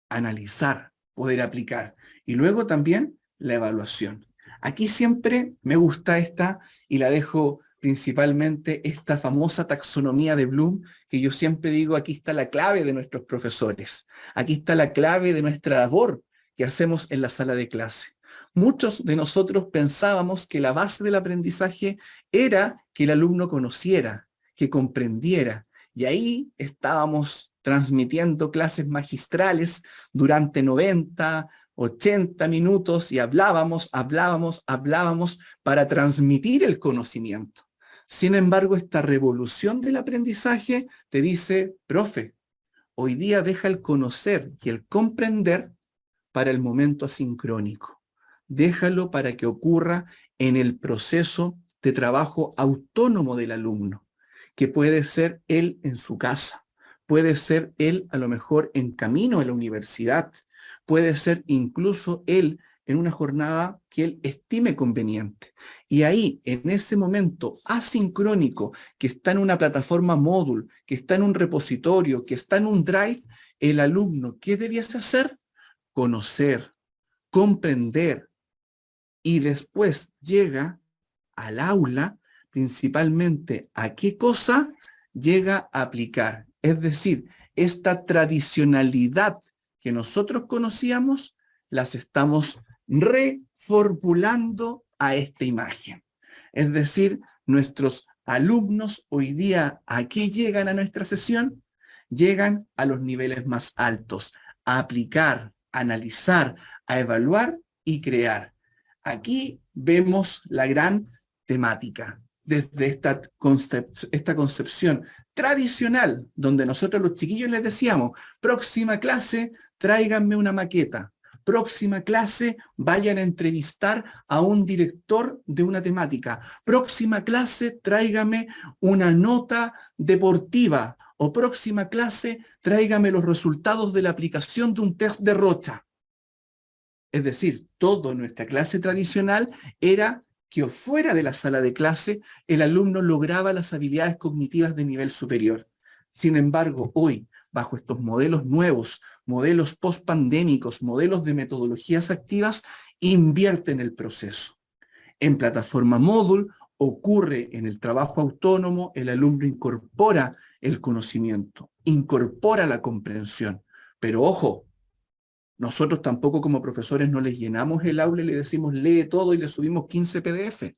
analizar, poder aplicar. Y luego también la evaluación. Aquí siempre me gusta esta y la dejo principalmente esta famosa taxonomía de Bloom, que yo siempre digo, aquí está la clave de nuestros profesores. Aquí está la clave de nuestra labor que hacemos en la sala de clase. Muchos de nosotros pensábamos que la base del aprendizaje era que el alumno conociera, que comprendiera. Y ahí estábamos transmitiendo clases magistrales durante 90, 80 minutos y hablábamos para transmitir el conocimiento. Sin embargo, esta revolución del aprendizaje te dice, profe, hoy día deja el conocer y el comprender para el momento asincrónico. Déjalo para que ocurra en el proceso de trabajo autónomo del alumno, que puede ser él en su casa, puede ser él a lo mejor en camino a la universidad, puede ser incluso él en una jornada que él estime conveniente. Y ahí, en ese momento asincrónico, que está en una plataforma Moodle, que está en un repositorio, que está en un Drive, el alumno, ¿qué debiese hacer? Conocer, comprender, y después llega al aula, principalmente, ¿a qué cosa? Llega a aplicar. Es decir, esta tradicionalidad que nosotros conocíamos, las estamos reformulando a esta imagen. Es decir, nuestros alumnos hoy día, ¿a qué llegan a nuestra sesión? Llegan a los niveles más altos, a aplicar, a analizar, a evaluar y crear. Aquí vemos la gran temática, desde esta concepción tradicional, donde nosotros los chiquillos les decíamos, próxima clase, tráiganme una maqueta. Próxima clase, vayan a entrevistar a un director de una temática. Próxima clase, tráigame una nota deportiva. O próxima clase, tráigame los resultados de la aplicación de un test de Rocha. Es decir, toda nuestra clase tradicional era que fuera de la sala de clase el alumno lograba las habilidades cognitivas de nivel superior. Sin embargo, hoy, bajo estos modelos nuevos, modelos post-pandémicos, modelos de metodologías activas, invierten el proceso. En plataforma Moodle, ocurre en el trabajo autónomo, el alumno incorpora el conocimiento, incorpora la comprensión. Pero ojo, nosotros tampoco como profesores no les llenamos el aula y le decimos lee todo y le subimos 15 PDF.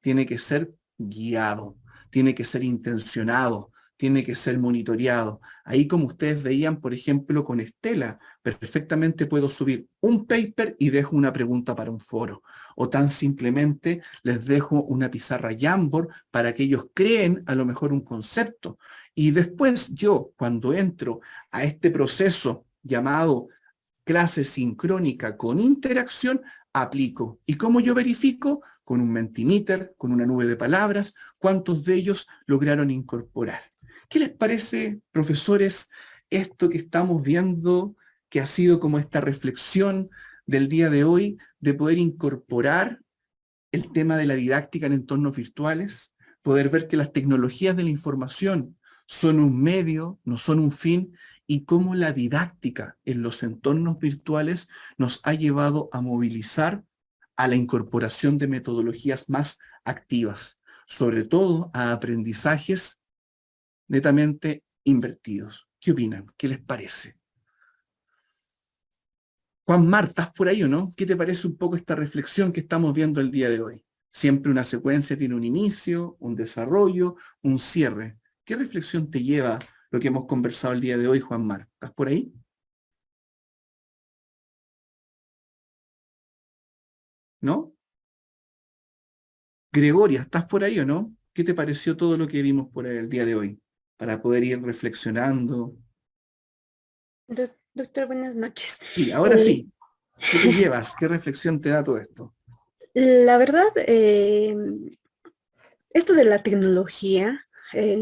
Tiene que ser guiado, tiene que ser intencionado, tiene que ser monitoreado. Ahí, como ustedes veían, por ejemplo, con Estela, perfectamente puedo subir un paper y dejo una pregunta para un foro. O tan simplemente les dejo una pizarra Jamboard para que ellos creen a lo mejor un concepto. Y después yo, cuando entro a este proceso llamado clase sincrónica con interacción, aplico. ¿Y cómo yo verifico? Con un Mentimeter, con una nube de palabras, cuántos de ellos lograron incorporar. ¿Qué les parece, profesores, esto que estamos viendo, que ha sido como esta reflexión del día de hoy, de poder incorporar el tema de la didáctica en entornos virtuales, poder ver que las tecnologías de la información son un medio, no son un fin, y cómo la didáctica en los entornos virtuales nos ha llevado a movilizar a la incorporación de metodologías más activas, sobre todo a aprendizajes netamente invertidos? ¿Qué opinan? ¿Qué les parece? Juan Mar, ¿estás por ahí o no? ¿Qué te parece un poco esta reflexión que estamos viendo el día de hoy? Siempre una secuencia tiene un inicio, un desarrollo, un cierre. ¿Qué reflexión te lleva lo que hemos conversado el día de hoy, Juan Mar? ¿Estás por ahí? ¿No? Gregoria, ¿estás por ahí o no? ¿Qué te pareció todo lo que vimos por el día de hoy? Para poder ir reflexionando. Doctor, buenas noches. Sí, ahora sí. ¿Qué te llevas? ¿Qué reflexión te da todo esto? La verdad, esto de la tecnología,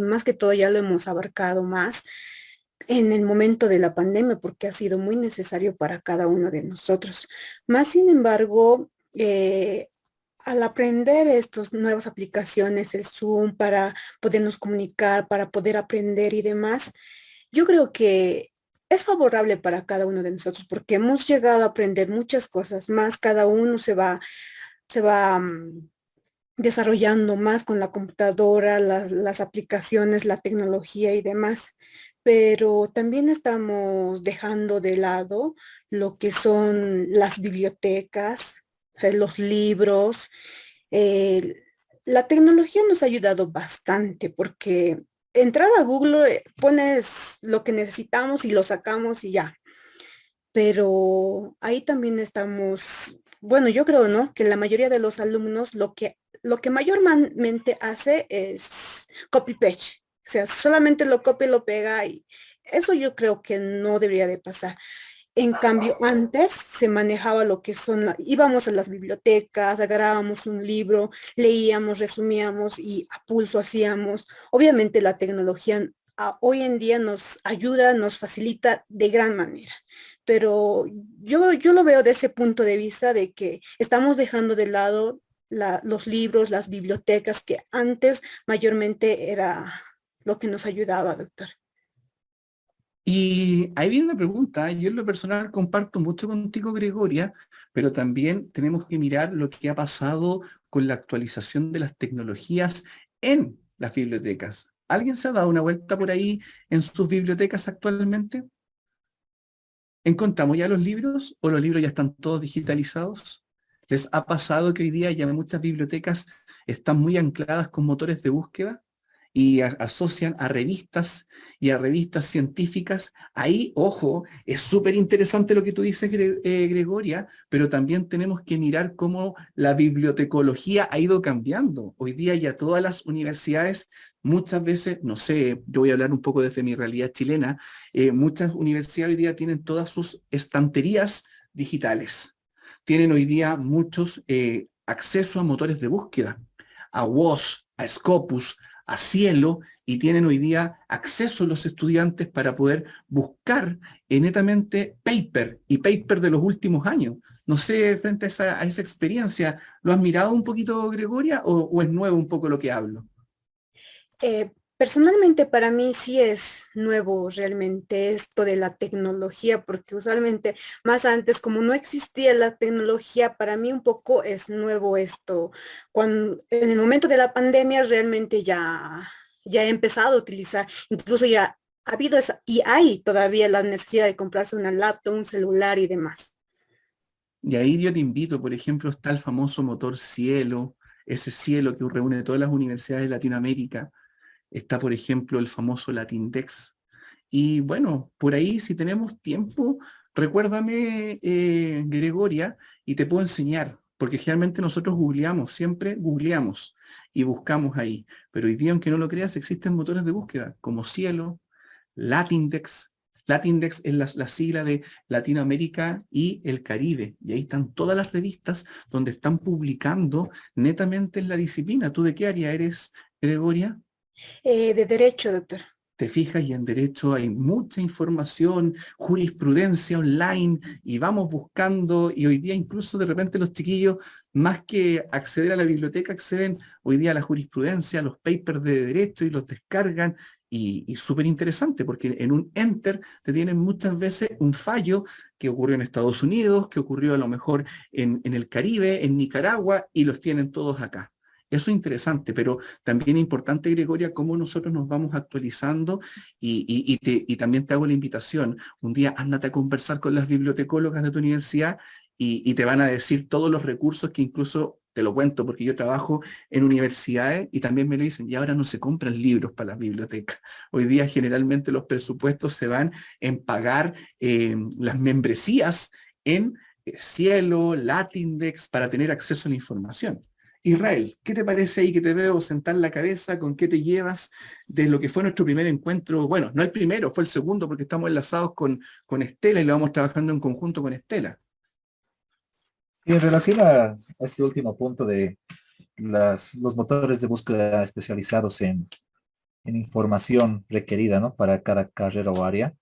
más que todo ya lo hemos abarcado más en el momento de la pandemia porque ha sido muy necesario para cada uno de nosotros. Más sin embargo, al aprender estas nuevas aplicaciones, el Zoom, para podernos comunicar, para poder aprender y demás, yo creo que es favorable para cada uno de nosotros porque hemos llegado a aprender muchas cosas más, cada uno se va desarrollando más con la computadora, las aplicaciones, la tecnología y demás. Pero también estamos dejando de lado lo que son las bibliotecas, los libros. La tecnología nos ha ayudado bastante porque entrar a Google, pones lo que necesitamos y lo sacamos y ya. Pero ahí también estamos, bueno, yo creo, ¿no? Que la mayoría de los alumnos lo que mayormente hace es copy-paste. O sea, solamente lo copia y lo pega y eso yo creo que no debería de pasar. En cambio, antes se manejaba lo que son, íbamos a las bibliotecas, agarrábamos un libro, leíamos, resumíamos y a pulso hacíamos. Obviamente la tecnología hoy en día nos ayuda, nos facilita de gran manera. Pero yo lo veo de ese punto de vista de que estamos dejando de lado los libros, las bibliotecas, que antes mayormente era lo que nos ayudaba, doctor. Y ahí viene una pregunta. Yo en lo personal comparto mucho contigo, Gregoria, pero también tenemos que mirar lo que ha pasado con la actualización de las tecnologías en las bibliotecas. ¿Alguien se ha dado una vuelta por ahí en sus bibliotecas actualmente? ¿Encontramos ya los libros o los libros ya están todos digitalizados? ¿Les ha pasado que hoy día ya muchas bibliotecas están muy ancladas con motores de búsqueda y asocian a revistas y a revistas científicas? Ahí, ojo, es súper interesante lo que tú dices, Gregoria, pero también tenemos que mirar cómo la bibliotecología ha ido cambiando. Hoy día ya todas las universidades, muchas veces, no sé, yo voy a hablar un poco desde mi realidad chilena, muchas universidades hoy día tienen todas sus estanterías digitales. Tienen hoy día muchos acceso a motores de búsqueda, a WOS, a Scopus, a Cielo, y tienen hoy día acceso los estudiantes para poder buscar netamente paper y paper de los últimos años. No sé, frente a esa experiencia, ¿lo has mirado un poquito, Gregoria, o es nuevo un poco lo que hablo? Personalmente para mí sí es nuevo realmente esto de la tecnología, porque usualmente más antes como no existía la tecnología, para mí un poco es nuevo esto. Cuando, en el momento de la pandemia realmente ya he empezado a utilizar, incluso ya ha habido esa, y hay todavía la necesidad de comprarse una laptop, un celular y demás. Y ahí yo te invito, por ejemplo, está el famoso motor Cielo, ese Cielo que reúne todas las universidades de Latinoamérica. Está, por ejemplo, el famoso Latindex. Y bueno, por ahí, si tenemos tiempo, recuérdame, Gregoria, y te puedo enseñar, porque generalmente nosotros googleamos, siempre googleamos y buscamos ahí. Pero hoy día, aunque no lo creas, existen motores de búsqueda como Cielo, Latindex. Latindex es la sigla de Latinoamérica y el Caribe. Y ahí están todas las revistas donde están publicando netamente en la disciplina. ¿Tú de qué área eres, Gregoria? De derecho, doctor. Te fijas y en derecho hay mucha información, jurisprudencia online y vamos buscando y hoy día incluso de repente los chiquillos más que acceder a la biblioteca acceden hoy día a la jurisprudencia, a los papers de derecho y los descargan y súper interesante porque en un enter te tienen muchas veces un fallo que ocurrió en Estados Unidos, que ocurrió a lo mejor en el Caribe, en Nicaragua y los tienen todos acá. Eso es interesante, pero también es importante, Gregoria, cómo nosotros nos vamos actualizando y también te hago la invitación. Un día ándate a conversar con las bibliotecólogas de tu universidad y te van a decir todos los recursos que incluso, te lo cuento porque yo trabajo en universidades y también me lo dicen, y ahora no se compran libros para las bibliotecas. Hoy día generalmente los presupuestos se van en pagar las membresías en Cielo, Latindex, para tener acceso a la información. Israel, ¿qué te parece ahí que te veo sentar la cabeza? ¿Con qué te llevas de lo que fue nuestro primer encuentro? Bueno, no el primero, fue el segundo porque estamos enlazados con Estela y lo vamos trabajando en conjunto con Estela. Y en relación a este último punto de los motores de búsqueda especializados en información requerida, ¿no? Para cada carrera o área,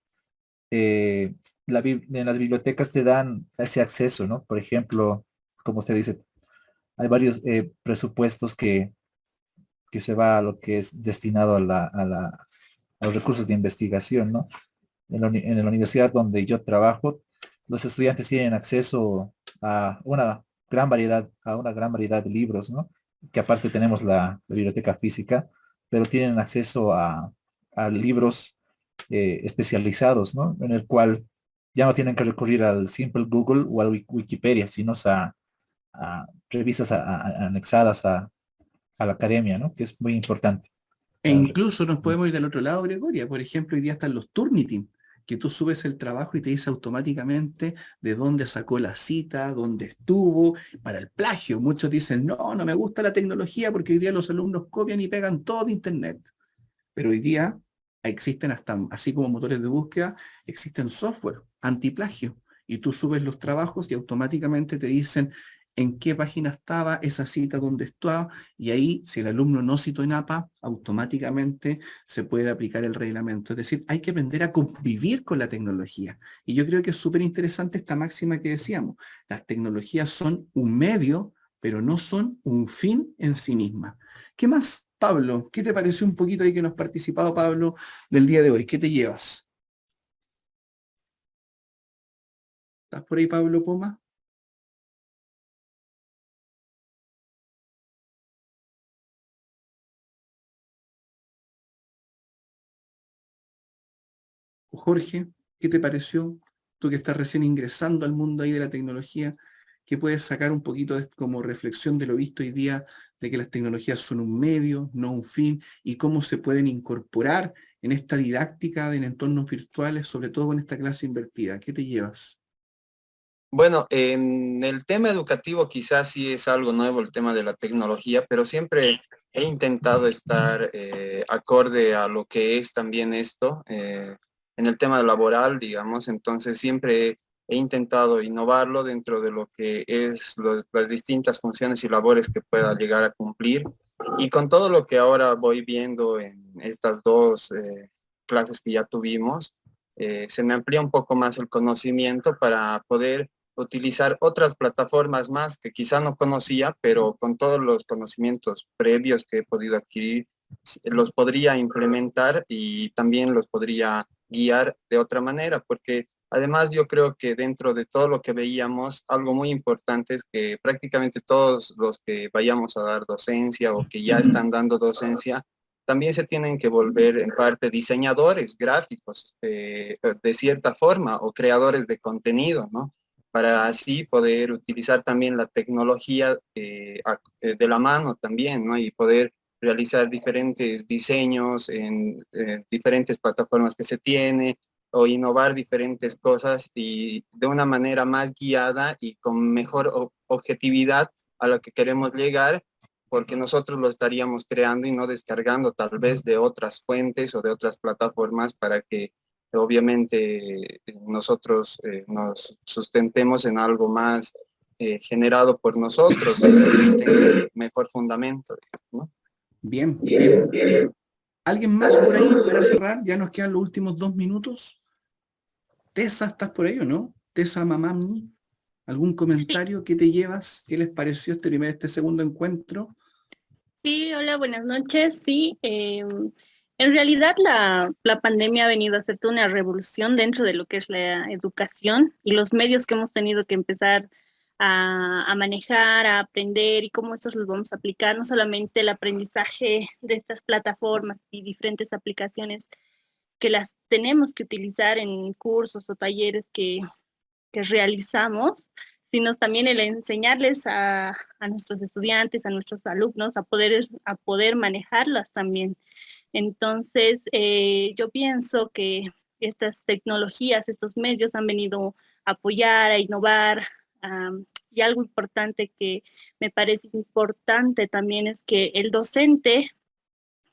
eh, en las bibliotecas te dan ese acceso, ¿no? Por ejemplo, como usted dice, hay varios presupuestos que se va a lo que es destinado a los recursos de investigación, ¿no? En la universidad donde yo trabajo, los estudiantes tienen acceso a una gran variedad de libros, ¿no? Que aparte tenemos la biblioteca física, pero tienen acceso a libros especializados, ¿no? En el cual ya no tienen que recurrir al simple Google o al Wikipedia, sino a revistas anexadas a la academia, ¿no? Que es muy importante. E incluso nos podemos ir del otro lado, Gregoria. Por ejemplo, hoy día están los Turnitin, que tú subes el trabajo y te dice automáticamente de dónde sacó la cita, dónde estuvo, para el plagio. Muchos dicen, no, no me gusta la tecnología porque hoy día los alumnos copian y pegan todo de internet. Pero hoy día existen hasta, así como motores de búsqueda, existen software antiplagio. Y tú subes los trabajos y automáticamente te dicen en qué página estaba esa cita, dónde estaba, y ahí, si el alumno no citó en APA, automáticamente se puede aplicar el reglamento. Es decir, hay que aprender a convivir con la tecnología. Y yo creo que es súper interesante esta máxima que decíamos. Las tecnologías son un medio, pero no son un fin en sí mismas. ¿Qué más, Pablo? ¿Qué te pareció un poquito ahí que nos has participado, Pablo, del día de hoy? ¿Qué te llevas? ¿Estás por ahí, Pablo Poma? Jorge, ¿qué te pareció? Tú que estás recién ingresando al mundo ahí de la tecnología, ¿qué puedes sacar un poquito como reflexión de lo visto hoy día, de que las tecnologías son un medio, no un fin, y cómo se pueden incorporar en esta didáctica de entornos virtuales, sobre todo con esta clase invertida? ¿Qué te llevas? Bueno, en el tema educativo quizás sí es algo nuevo el tema de la tecnología, pero siempre he intentado estar acorde a lo que es también esto, en el tema laboral, digamos, entonces siempre he intentado innovarlo dentro de lo que es las distintas funciones y labores que pueda llegar a cumplir. Y con todo lo que ahora voy viendo en estas dos clases que ya tuvimos, se me amplía un poco más el conocimiento para poder utilizar otras plataformas más que quizá no conocía, pero con todos los conocimientos previos que he podido adquirir los podría implementar y también los podría guiar de otra manera, porque además yo creo que dentro de todo lo que veíamos, algo muy importante es que prácticamente todos los que vayamos a dar docencia o que ya están dando docencia, también se tienen que volver en parte diseñadores gráficos de cierta forma o creadores de contenido, ¿no? Para así poder utilizar también la tecnología de la mano también, ¿no? Y poder realizar diferentes diseños en diferentes plataformas que se tiene o innovar diferentes cosas y de una manera más guiada y con mejor objetividad a lo que queremos llegar, porque nosotros lo estaríamos creando y no descargando tal vez de otras fuentes o de otras plataformas para que obviamente nosotros nos sustentemos en algo más generado por nosotros y tenga mejor fundamento, ¿no? Bien, bien. ¿Alguien más por ahí para cerrar? Ya nos quedan los últimos 2 minutos. Tessa, ¿estás por ahí o no? Tessa Mamami, ¿algún comentario? ¿Qué te llevas? ¿Qué les pareció este segundo encuentro? Sí, hola, buenas noches. Sí, en realidad la pandemia ha venido a hacer toda una revolución dentro de lo que es la educación y los medios que hemos tenido que empezar a manejar, a aprender y cómo estos los vamos a aplicar, no solamente el aprendizaje de estas plataformas y diferentes aplicaciones que las tenemos que utilizar en cursos o talleres que realizamos, sino también el enseñarles a nuestros estudiantes, a nuestros alumnos, a poder manejarlas también. Entonces, yo pienso que estas tecnologías, estos medios han venido a apoyar, a innovar, y algo importante que me parece importante también es que el docente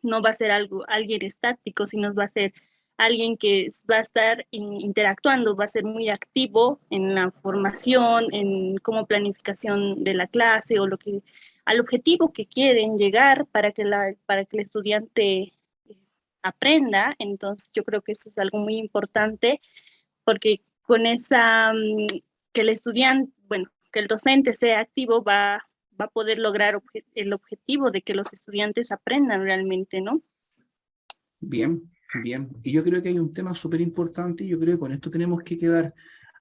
no va a ser alguien estático, sino va a ser alguien que va a estar interactuando, va a ser muy activo en la formación, en cómo planificación de la clase o al objetivo que quieren llegar para que el estudiante aprenda. Entonces yo creo que eso es algo muy importante porque con que el estudiante, que el docente sea activo va a poder lograr el objetivo de que los estudiantes aprendan realmente, ¿no? Bien, bien. Y yo creo que hay un tema súper importante y yo creo que con esto tenemos que quedar.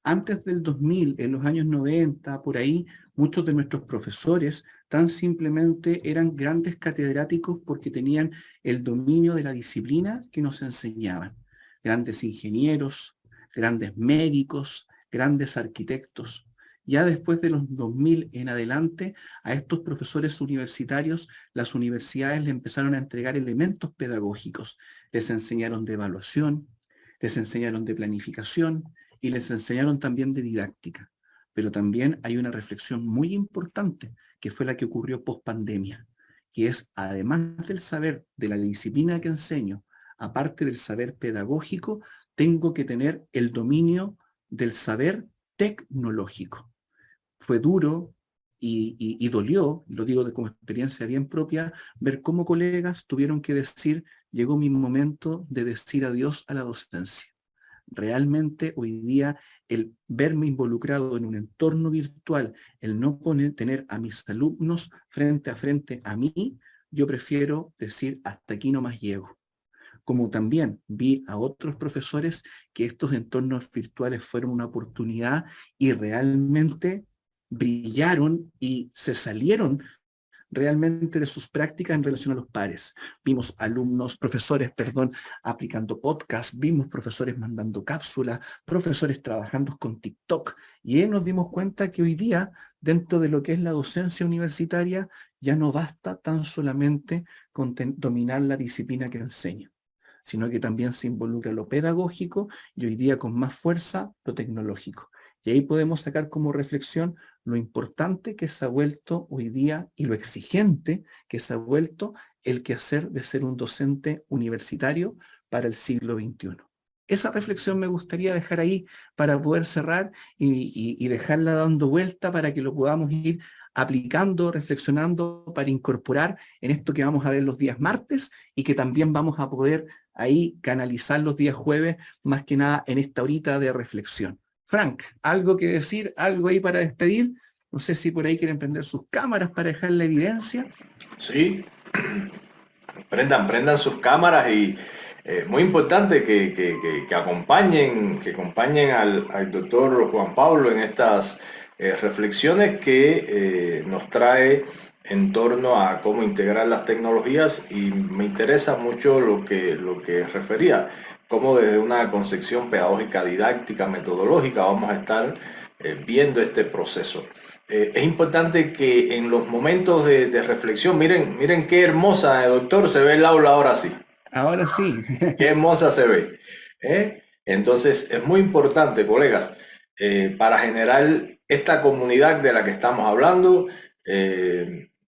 Antes del 2000, en los años 90, por ahí, muchos de nuestros profesores tan simplemente eran grandes catedráticos porque tenían el dominio de la disciplina que nos enseñaban. Grandes ingenieros, grandes médicos, grandes arquitectos. Ya después de los 2000 en adelante, a estos profesores universitarios, las universidades les empezaron a entregar elementos pedagógicos. Les enseñaron de evaluación, les enseñaron de planificación y les enseñaron también de didáctica. Pero también hay una reflexión muy importante, que fue la que ocurrió post pandemia, que es, además del saber de la disciplina que enseño, aparte del saber pedagógico, tengo que tener el dominio del saber tecnológico. Fue duro y dolió, lo digo como experiencia bien propia, ver cómo colegas tuvieron que decir, llegó mi momento de decir adiós a la docencia. Realmente hoy día el verme involucrado en un entorno virtual, el no tener a mis alumnos frente a mí, yo prefiero decir hasta aquí no más llego. Como también vi a otros profesores que estos entornos virtuales fueron una oportunidad y realmente brillaron y se salieron realmente de sus prácticas en relación a los pares. Vimos profesores, aplicando podcast, vimos profesores mandando cápsulas, profesores trabajando con TikTok, y ahí nos dimos cuenta que hoy día, dentro de lo que es la docencia universitaria, ya no basta tan solamente con dominar la disciplina que enseño, sino que también se involucra lo pedagógico y hoy día con más fuerza lo tecnológico. Y ahí podemos sacar como reflexión lo importante que se ha vuelto hoy día y lo exigente que se ha vuelto el quehacer de ser un docente universitario para el siglo XXI. Esa reflexión me gustaría dejar ahí para poder cerrar y dejarla dando vuelta para que lo podamos ir aplicando, reflexionando para incorporar en esto que vamos a ver los días martes y que también vamos a poder ahí canalizar los días jueves, más que nada en esta horita de reflexión. Frank, ¿algo que decir? ¿Algo ahí para despedir? No sé si por ahí quieren prender sus cámaras para dejar la evidencia. Sí. Prendan sus cámaras y muy importante que acompañen al doctor Juan Pablo en estas reflexiones que nos trae en torno a cómo integrar las tecnologías, y me interesa mucho lo que refería, cómo desde una concepción pedagógica, didáctica, metodológica vamos a estar viendo este proceso. Es importante que en los momentos de reflexión, miren qué hermosa, doctor, se ve el aula ahora sí. Ahora sí. Qué hermosa se ve. Entonces es muy importante, colegas, para generar esta comunidad de la que estamos hablando.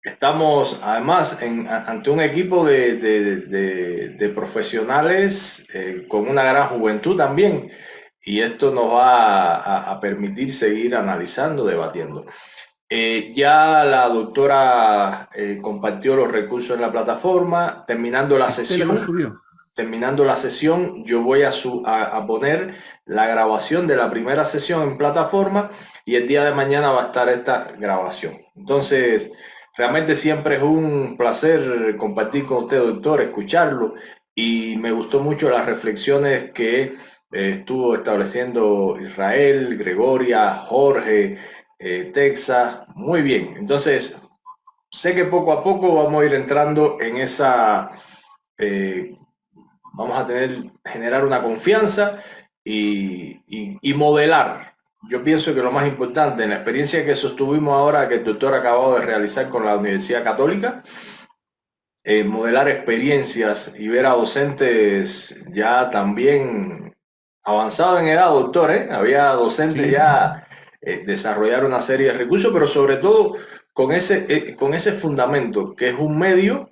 Estamos además ante un equipo de profesionales con una gran juventud también, y esto nos va a permitir seguir analizando, debatiendo. Ya la doctora compartió los recursos en la plataforma. Terminando la sesión, yo voy a poner la grabación de la primera sesión en plataforma, y el día de mañana va a estar esta grabación. Entonces, realmente siempre es un placer compartir con usted, doctor, escucharlo, y me gustó mucho las reflexiones que estuvo estableciendo Israel, Gregoria, Jorge, Texas. Muy bien. Entonces, sé que poco a poco vamos a ir entrando en esa... vamos a generar una confianza y modelar. Yo pienso que lo más importante en la experiencia que sostuvimos ahora, que el doctor acabó de realizar con la Universidad Católica, modelar experiencias y ver a docentes ya también avanzados en edad, doctor, había docentes ya desarrollar una serie de recursos, pero sobre todo con ese fundamento que es un medio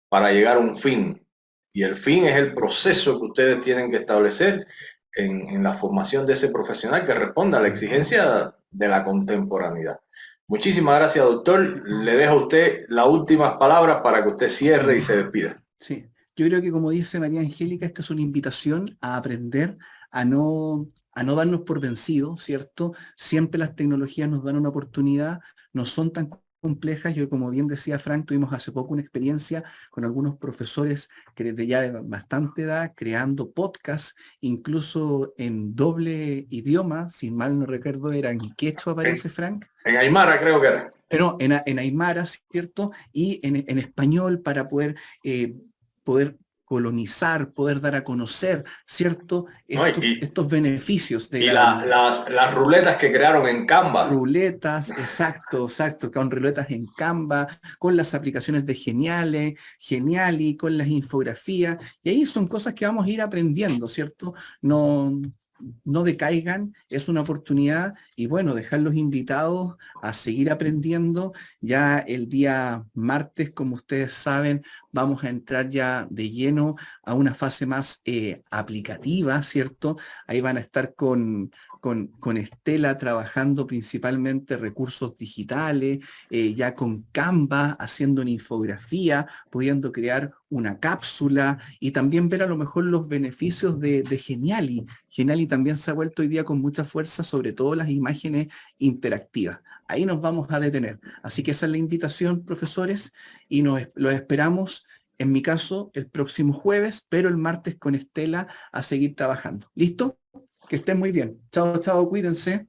para llegar a un fin. Y el fin es el proceso que ustedes tienen que establecer en la formación de ese profesional que responda a la exigencia de la contemporaneidad. Muchísimas gracias, doctor. Le dejo a usted las últimas palabras para que usted cierre y se despida. Sí, yo creo que, como dice María Angélica, esta es una invitación a aprender, a no darnos por vencidos, ¿cierto? Siempre las tecnologías nos dan una oportunidad, no son tan complejas. Yo, como bien decía Frank, tuvimos hace poco una experiencia con algunos profesores que desde ya de bastante edad, creando podcasts, incluso en doble idioma, si mal no recuerdo, era en quechua, parece, Frank. En Aymara creo que era. Pero en Aymara, ¿cierto? Y en español, para poder colonizar, poder dar a conocer, ¿cierto? Estos beneficios de las ruletas que crearon en Canva. Ruletas, exacto, con ruletas en Canva, con las aplicaciones de Geniali, con las infografías, y ahí son cosas que vamos a ir aprendiendo, ¿cierto? No decaigan, es una oportunidad, y bueno, dejarlos invitados a seguir aprendiendo. Ya el día martes, como ustedes saben, vamos a entrar ya de lleno a una fase más aplicativa, ¿cierto? Ahí van a estar con Estela trabajando principalmente recursos digitales, ya con Canva, haciendo una infografía, pudiendo crear una cápsula, y también ver a lo mejor los beneficios de Geniali. Geniali también se ha vuelto hoy día con mucha fuerza, sobre todo las imágenes interactivas. Ahí nos vamos a detener. Así que esa es la invitación, profesores, y los esperamos, en mi caso, el próximo jueves, pero el martes con Estela a seguir trabajando. ¿Listo? Que estén muy bien. Chao, chao, cuídense.